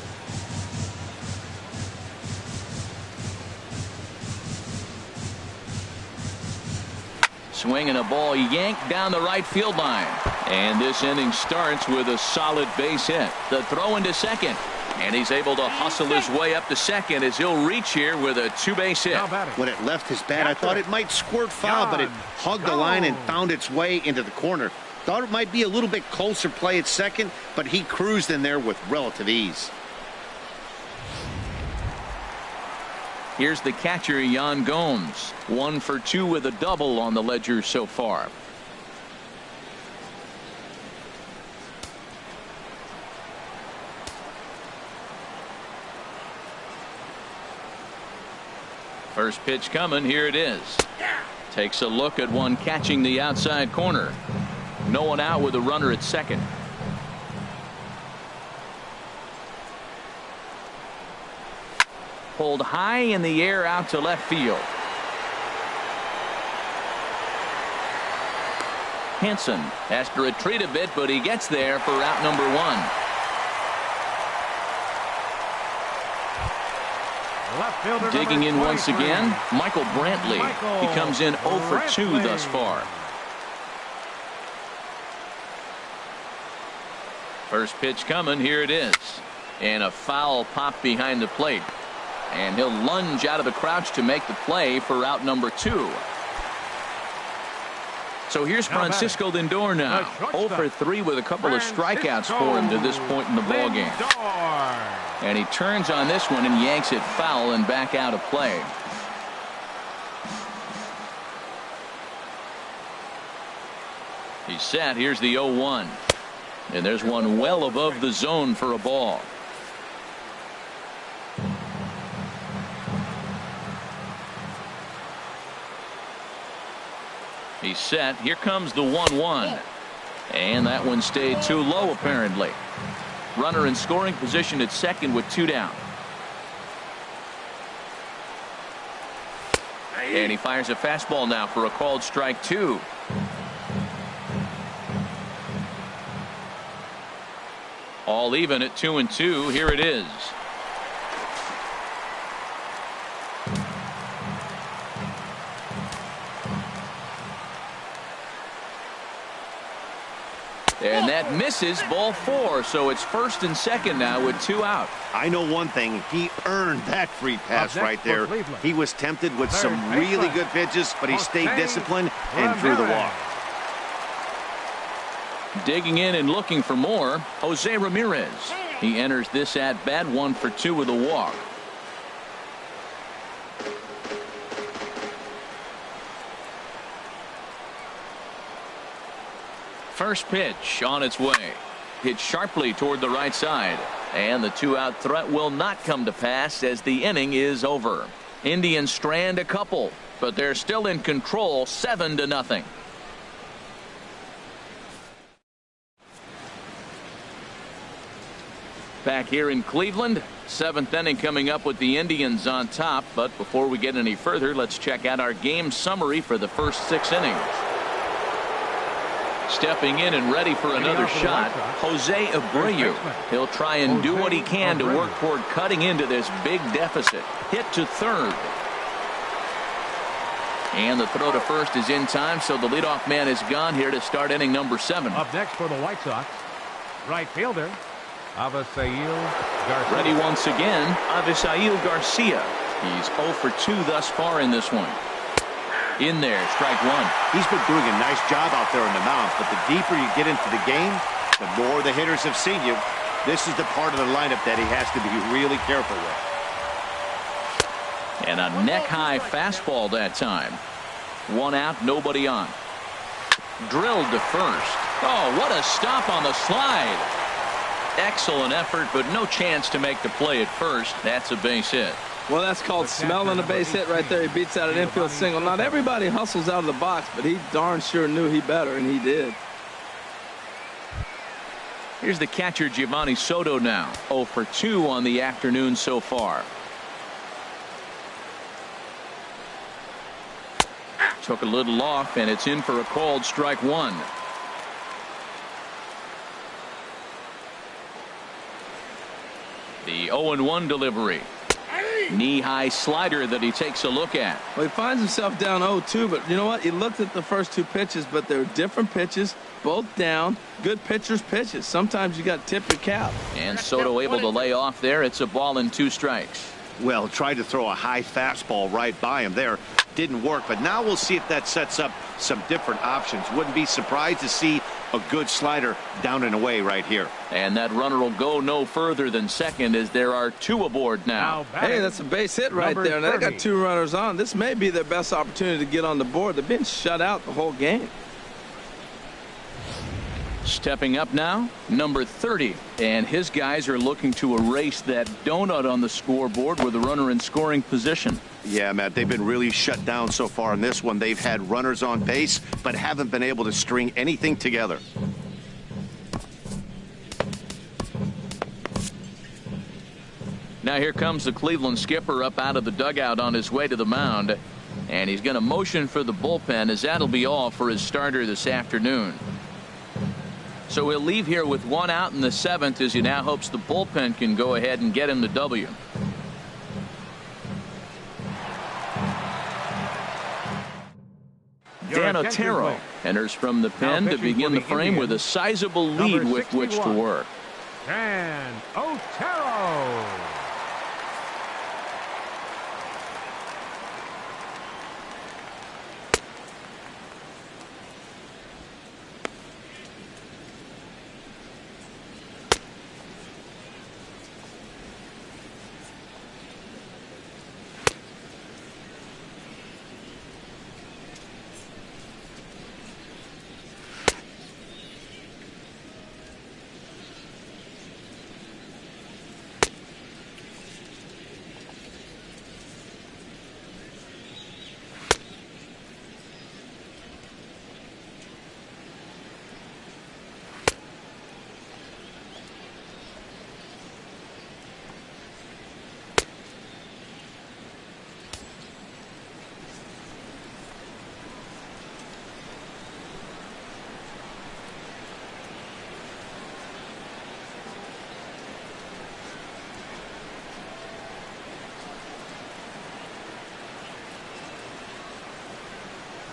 Swinging a ball yanked down the right field line. And this inning starts with a solid base hit. The throw into second. And he's able to hustle his way up to second as he'll reach here with a two-base hit. When it left his bat, I thought it might squirt foul, but it hugged the line and found its way into the corner. Thought it might be a little bit closer play at second, but he cruised in there with relative ease. Here's the catcher, Yan Gomes. 1 for 2 with a double on the ledger so far. First pitch coming. Here it is. Takes a look at one catching the outside corner. No one out with a runner at second. Pulled high in the air out to left field. Hanson has to retreat a bit, but he gets there for out number 1. Digging in once again, Michael Brantley. He comes in 0 for 2 thus far. First pitch coming. Here it is. And a foul pop behind the plate. And he'll lunge out of the crouch to make the play for out number 2. So here's Francisco Lindor now. 0 for 3 with a couple of strikeouts for him to this point in the ballgame. And he turns on this one and yanks it foul and back out of play. He's set. Here's the 0-1. And there's one well above the zone for a ball. He's set. Here comes the 1-1. And that one stayed too low apparently. Runner in scoring position at second with 2 down. And he fires a fastball now for a called strike 2. All even at 2-2. Here it is. And that misses, ball 4. So it's first and second now with 2 out. I know one thing. He earned that free pass right there. He was tempted with some really good pitches, but he stayed disciplined and threw the walk. Digging in and looking for more, Jose Ramirez. He enters this at bat 1 for 2 with a walk. First pitch on its way. Hit sharply toward the right side. And the 2-out threat will not come to pass as the inning is over. Indians strand a couple, but they're still in control 7-0. Back here in Cleveland, 7th inning coming up with the Indians on top. But before we get any further, let's check out our game summary for the first 6 innings. Stepping in and ready for another shot, Jose Abreu. He'll try and do what he can to work toward cutting into this big deficit. Hit to third. And the throw to first is in time, so the leadoff man is gone here to start inning number 7. Up next for the White Sox, right fielder, Avisail Garcia. Ready once again, Avisail Garcia. He's 0 for 2 thus far in this one. In there, strike 1. He's been doing a nice job out there on the mound, but the deeper you get into the game, the more the hitters have seen you. This is the part of the lineup that he has to be really careful with. And a neck-high fastball that time. 1 out, nobody on. Drilled to first. Oh, what a stop on the slide. Excellent effort, but no chance to make the play at first. That's a base hit. Well, that's called smelling a base hit right there. He beats out an infield single. Not everybody hustles out of the box, but he darn sure knew he better, and he did. Here's the catcher, Giovanni Soto now. 0 for 2 on the afternoon so far. Took a little off, and it's in for a called strike 1. The 0-1 delivery. Knee-high slider that he takes a look at. Well, he finds himself down 0-2, but you know what? He looked at the first two pitches, but they're different pitches, both down. Good pitchers' pitches. Sometimes you got to tip your cap. And Soto able to lay off there. It's a ball and 2 strikes. Well, tried to throw a high fastball right by him there. Didn't work, but now we'll see if that sets up some different options. Wouldn't be surprised to see a good slider down and away right here. And that runner will go no further than second as there are 2 aboard now. Hey, that's a base hit right there. And they got 2 runners on. This may be their best opportunity to get on the board. They've been shut out the whole game. Stepping up now, number 30. And his guys are looking to erase that donut on the scoreboard with a runner in scoring position. Yeah, Matt, they've been really shut down so far in this one. They've had runners on base, but haven't been able to string anything together. Now here comes the Cleveland skipper up out of the dugout on his way to the mound. And he's going to motion for the bullpen, as that'll be all for his starter this afternoon. So he'll leave here with 1 out in the 7th as he now hopes the bullpen can go ahead and get him the W. Dan Otero enters from the pen to begin the frame with a sizable lead with which to work. Dan Otero.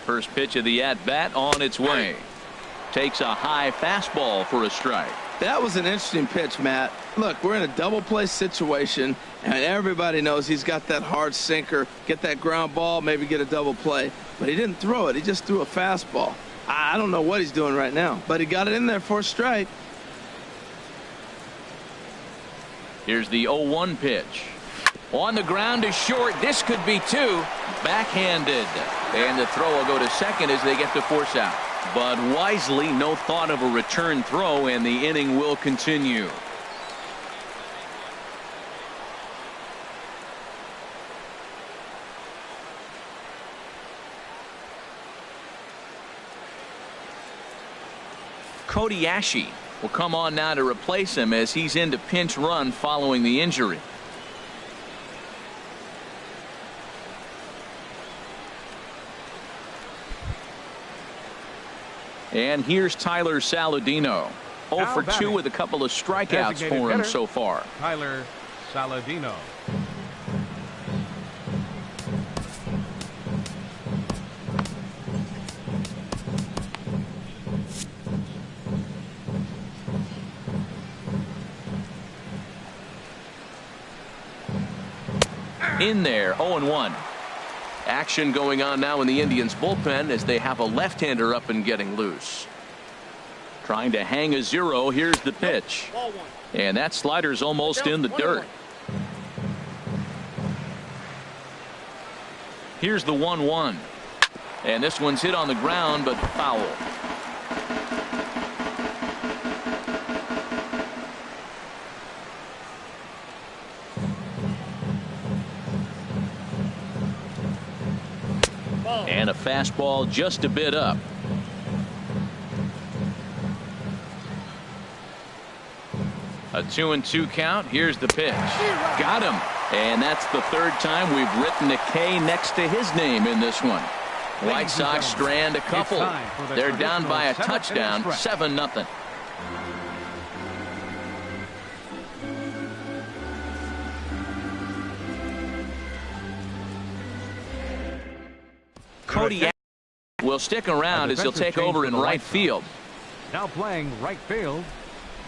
First pitch of the at-bat on its way. Takes a high fastball for a strike. That was an interesting pitch, Matt. Look, we're in a double play situation, and everybody knows he's got that hard sinker. Get that ground ball, maybe get a double play. But he didn't throw it. He just threw a fastball. I don't know what he's doing right now, but he got it in there for a strike. Here's the 0-1 pitch. On the ground is short. This could be 2. Backhanded. And the throw will go to second as they get the force out. But wisely, no thought of a return throw, and the inning will continue. Cody Ashe will come on now to replace him as he's into pinch run following the injury. And here's Tyler Saladino. 0 for 2 with a couple of strikeouts for him so far. Tyler Saladino. In there, 0-1. Action going on now in the Indians bullpen as they have a left-hander up and getting loose. Trying to hang a 0. Here's the pitch. And that slider's almost in the dirt. Here's the 1-1. And this one's hit on the ground, but foul. And a fastball just a bit up. A 2-2 count. Here's the pitch. Got him. And that's the 3rd time we've written a K next to his name in this one. White Sox strand a couple. They're down by a touchdown, 7-0. Cody will stick around as he'll take over in right field. Now playing right field,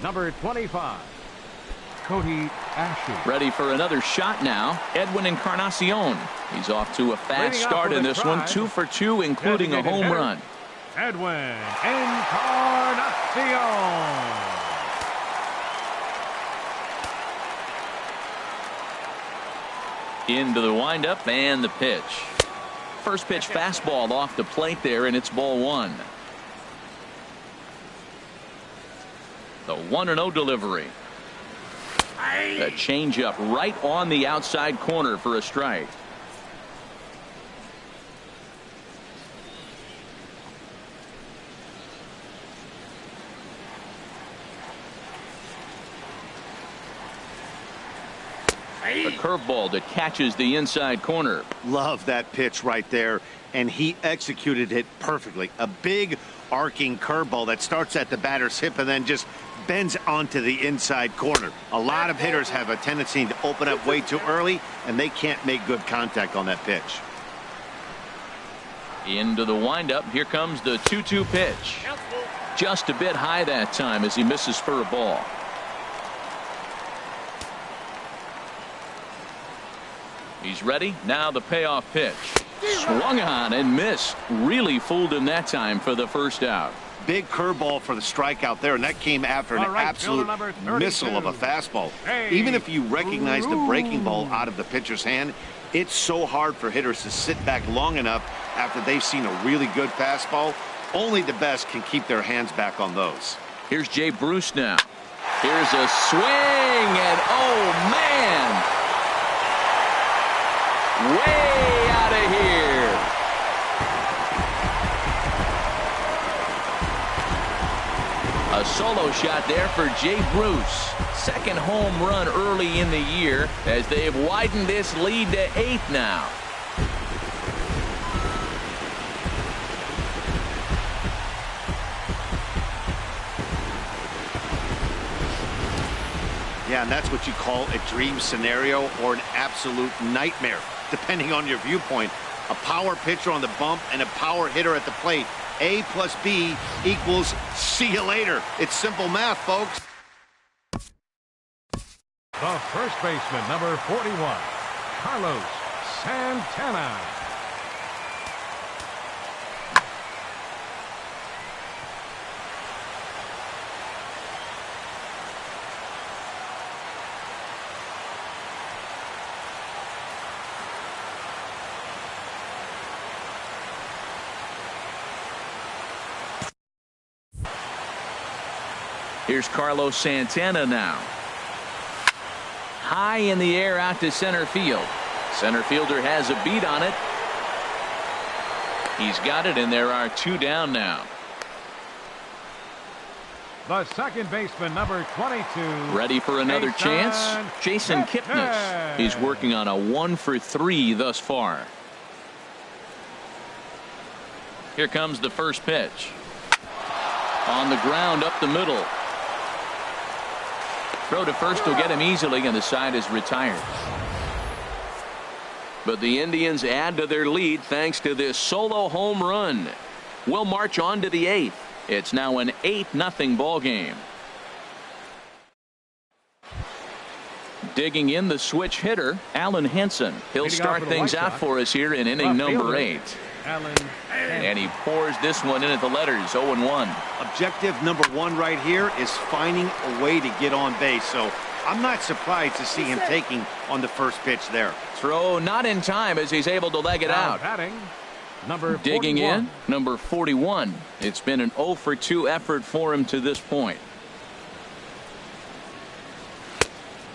number 25, Cody Ashley. Ready for another shot now, Edwin Encarnacion. He's off to a fast start in this one, 2 for 2, including a home run. Edwin Encarnacion. Into the windup and the pitch. First pitch fastball off the plate there, and it's ball 1. The 1-0 delivery. A changeup right on the outside corner for a strike. A curveball that catches the inside corner. Love that pitch right there, and he executed it perfectly. A big arcing curveball that starts at the batter's hip and then just bends onto the inside corner. A lot of hitters have a tendency to open up way too early, and they can't make good contact on that pitch. Into the windup. Here comes the 2-2 pitch. Just a bit high that time as he misses for a ball. He's ready. Now the payoff pitch. Swung on and missed. Really fooled him that time for the first out. Big curveball for the strikeout there, and that came after an absolute missile of a fastball. Even if you recognize the breaking ball out of the pitcher's hand, it's so hard for hitters to sit back long enough after they've seen a really good fastball. Only the best can keep their hands back on those. Here's Jay Bruce now. Here's a swing, and oh man, way out of here. A solo shot there for Jay Bruce. Second home run early in the year as they've widened this lead to 8 now. Yeah, and that's what you call a dream scenario or an absolute nightmare, depending on your viewpoint. A power pitcher on the bump and a power hitter at the plate. A plus B equals see you later. It's simple math, folks. The first baseman, number 41, Carlos Santana. Here's Carlos Santana now. High in the air out to center field. Center fielder has a beat on it. He's got it, and there are 2 down now. The second baseman, number 22. Ready for another chance? Jason Kipnis. He's working on a 1 for 3 thus far. Here comes the first pitch. On the ground up the middle. Throw to first will get him easily, and the side is retired. But the Indians add to their lead thanks to this solo home run. We'll march on to the 8th. It's now an 8-0 ball game. Digging in the switch hitter, Alan Henson. He'll start things out for us here in inning number 8. And he pours this one in at the letters, 0-1. Objective number 1 right here is finding a way to get on base. So I'm not surprised to see him taking on the first pitch there. Throw not in time as he's able to leg it out. Digging in, number 41. It's been an 0 for 2 effort for him to this point.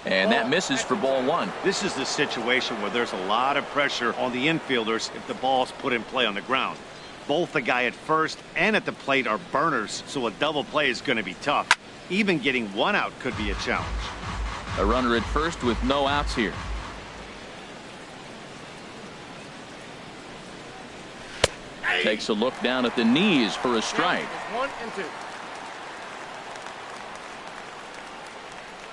And that misses for ball 1. This is the situation where there's a lot of pressure on the infielders if the ball's put in play on the ground. Both the guy at first and at the plate are burners, so a double play is going to be tough. Even getting 1 out could be a challenge. A runner at first with no outs here. Takes a look down at the knees for a strike. 1 and 2.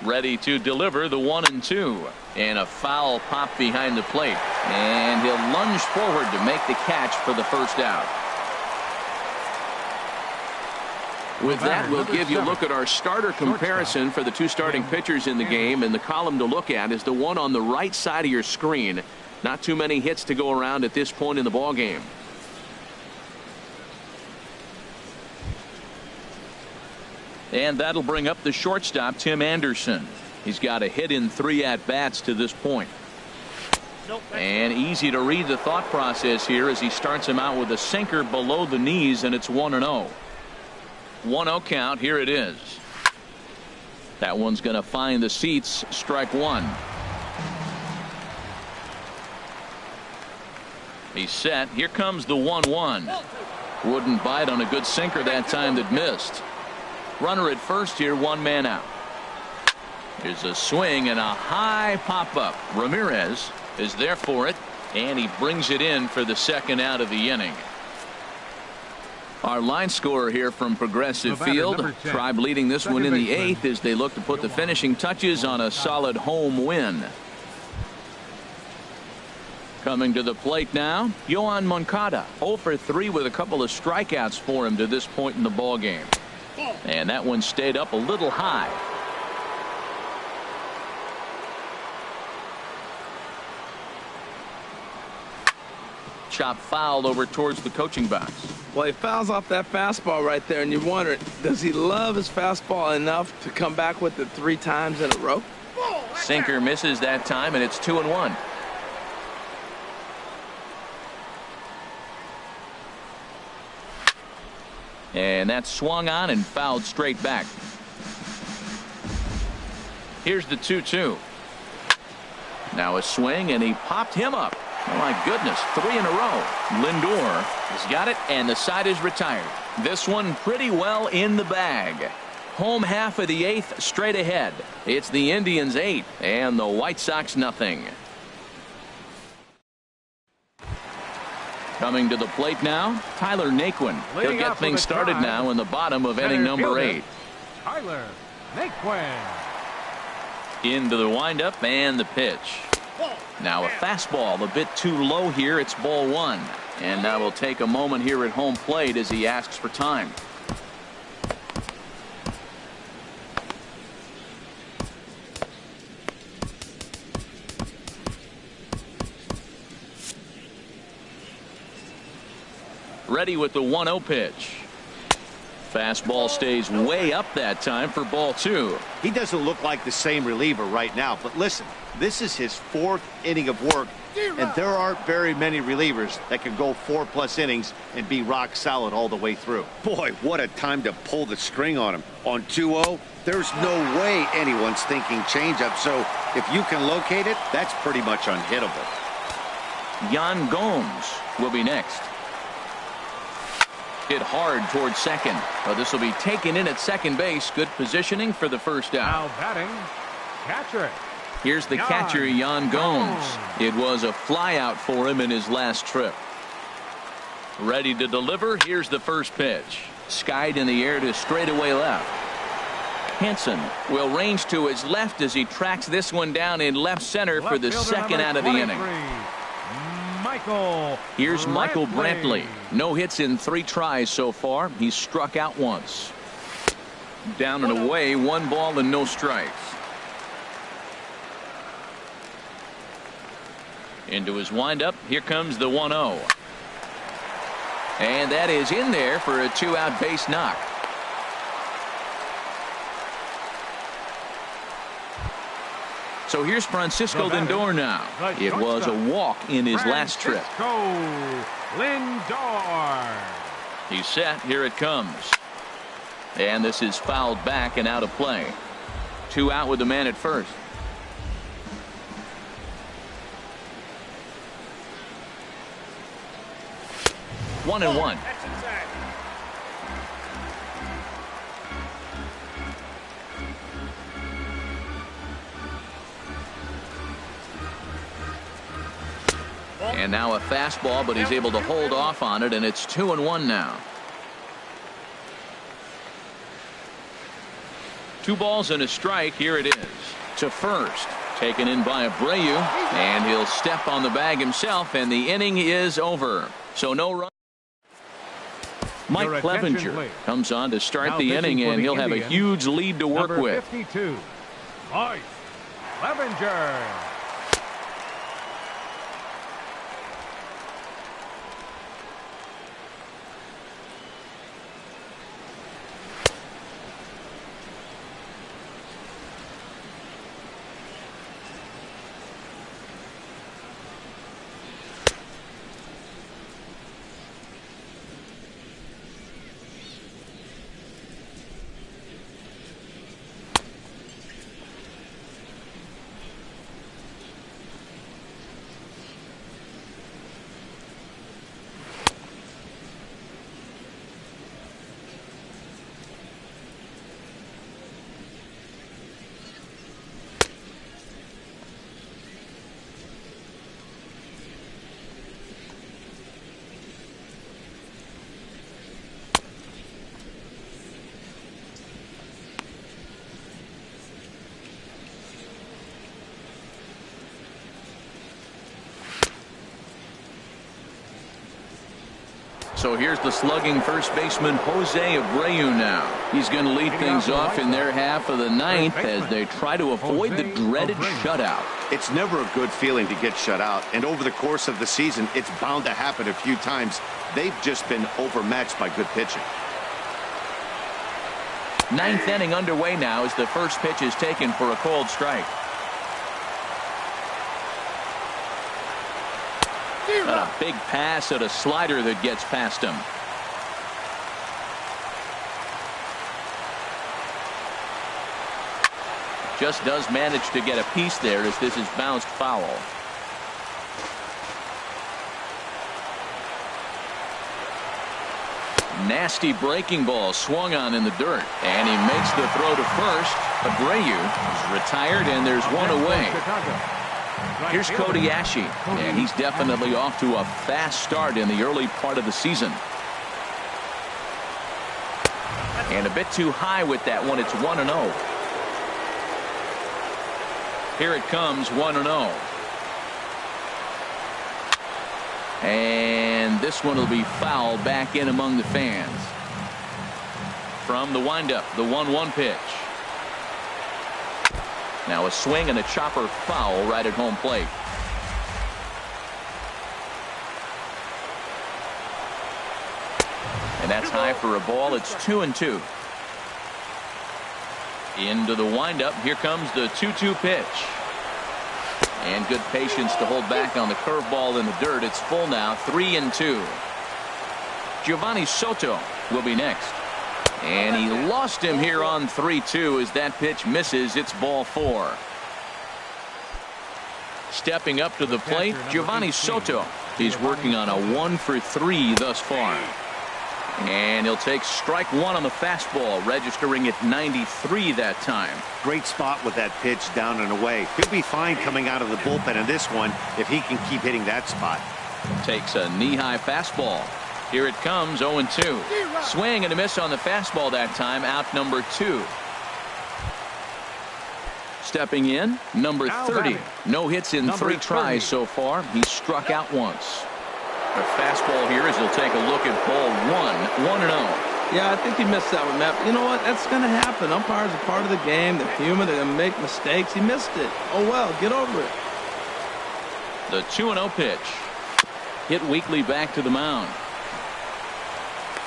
Ready to deliver the 1-2, and a foul pop behind the plate. And he'll lunge forward to make the catch for the first out. With that, we'll give you a look at our starter comparison for the two starting pitchers in the game. And the column to look at is the one on the right side of your screen. Not too many hits to go around at this point in the ball game. And that'll bring up the shortstop, Tim Anderson. He's got a hit in 3 at-bats to this point. And easy to read the thought process here as he starts him out with a sinker below the knees, and it's 1-0. 1-0 count. Here it is. That one's going to find the seats. Strike one. He's set. Here comes the 1-1. Wouldn't bite on a good sinker that time that missed. Runner at first here, 1 man out. Here's a swing and a high pop up. Ramirez is there for it, and he brings it in for the second out of the inning. Our line scorer here from Progressive Field. Tribe leading this one in the 8th as they look to put the finishing touches on a solid home win. Coming to the plate now, Yohan Moncada, 0 for 3 with a couple of strikeouts for him to this point in the ball game. And that one stayed up a little high. Chop fouled over towards the coaching box. Well, he fouls off that fastball right there, and you wonder, does he love his fastball enough to come back with it 3 times in a row? Sinker misses that time, and it's 2-1. And that's swung on and fouled straight back. Here's the 2-2. Now a swing, and he popped him up. Oh my goodness, 3 in a row. Lindor has got it, and the side is retired. This one pretty well in the bag. Home half of the 8th straight ahead. It's the Indians 8 and the White Sox nothing. Coming to the plate now, Tyler Naquin. He'll get things started now in the bottom of inning number 8. Tyler Naquin. Into the windup and the pitch. Now a fastball a bit too low here. It's ball 1. And now we'll take a moment here at home plate as he asks for time. Ready with the 1-0 pitch. Fastball stays way up that time for ball 2. He doesn't look like the same reliever right now, but listen, this is his 4th inning of work, and there aren't very many relievers that can go 4+ innings and be rock solid all the way through. Boy, what a time to pull the string on him. On 2-0, there's no way anyone's thinking changeup, so if you can locate it, that's pretty much unhittable. Yan Gomes will be next. Hit hard towards second. Well, this will be taken in at second base. Good positioning for the first out. Now batting, catcher. Here's the catcher, Yan Gomes. It was a fly out for him in his last trip. Ready to deliver. Here's the first pitch. Skied in the air to straightaway left. Henson will range to his left as he tracks this one down in left center for the second out of the inning. Here's Michael Brantley. No hits in 3 tries so far. He's struck out once. Down and away, 1 ball and no strikes. Into his windup. Here comes the 1-0. And that is in there for a 2-out base knock. So here's Francisco Lindor now. It was a walk in his last trip. Lindor. He's set. Here it comes. And this is fouled back and out of play. 2 out with the man at first. One and one. And now a fastball, but he's able to hold off on it, and it's 2-1 now. 2 balls and a strike. Here it is. To first. Taken in by Abreu. And he'll step on the bag himself, and the inning is over. So no run. Mike Clevenger comes on to start the inning, and he'll have a huge lead to work with. 52, Mike Clevenger. So here's the slugging first baseman Jose Abreu now. He's going to lead things off in their half of the ninth as they try to avoid the dreaded shutout. It's never a good feeling to get shut out, and over the course of the season, it's bound to happen a few times. They've just been overmatched by good pitching. Ninth inning underway now as the first pitch is taken for a cold strike. And a big pass at a slider that gets past him. Just does manage to get a piece there as this is bounced foul. Nasty breaking ball swung on in the dirt, and he makes the throw to first. Abreu is retired, and there's one away. Here's Cody Ashe, and he's definitely off to a fast start in the early part of the season. And a bit too high with that one. It's 1-0. Here it comes, 1-0. And this one will be fouled back in among the fans. From the windup, the 1-1 pitch. Now a swing and a chopper foul right at home plate. And that's high for a ball. It's 2-2. Into the windup. Here comes the 2-2 pitch. And good patience to hold back on the curveball in the dirt. It's full now, 3-2. Giovanni Soto will be next. And he lost him here on 3-2 as that pitch misses. It's ball 4. Stepping up to the plate, Giovanni Soto. He's working on a 1-for-3 thus far. And he'll take strike 1 on the fastball, registering at 93 that time. Great spot with that pitch down and away. He'll be fine coming out of the bullpen in this one if he can keep hitting that spot. Takes a knee-high fastball. Here it comes, 0-2. Swing and a miss on the fastball that time, out number 2. Stepping in, number 30. No hits in 3 tries so far. He's struck out once. A fastball here as he'll take a look at ball 1, 1-0. Yeah, I think he missed that one, Matt. But you know what? That's going to happen. Umpires are part of the game. They're human. They're going to make mistakes. He missed it. Oh, well, get over it. The 2-0 pitch. Hit weakly back to the mound.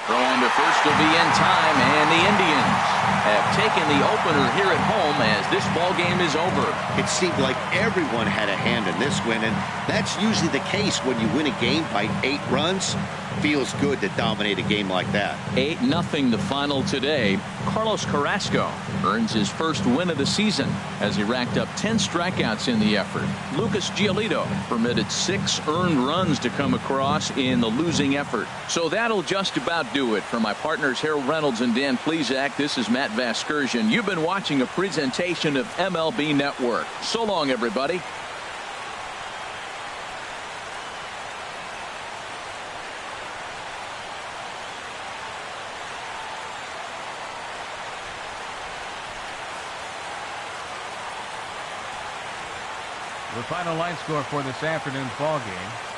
Throw on to first will be in time, and the Indians have taken the opener here at home as this ball game is over. It seemed like everyone had a hand in this win, and that's usually the case when you win a game by 8 runs. Feels good to dominate a game like that. 8-0 the final today. Carlos Carrasco earns his first win of the season as he racked up 10 strikeouts in the effort. Lucas Giolito permitted 6 earned runs to come across in the losing effort. So that'll just about do it. For my partners Harold Reynolds and Dan Plesac, this is Matt Vasgersian. You've been watching a presentation of MLB Network. So long, everybody. The final line score for this afternoon's ball game: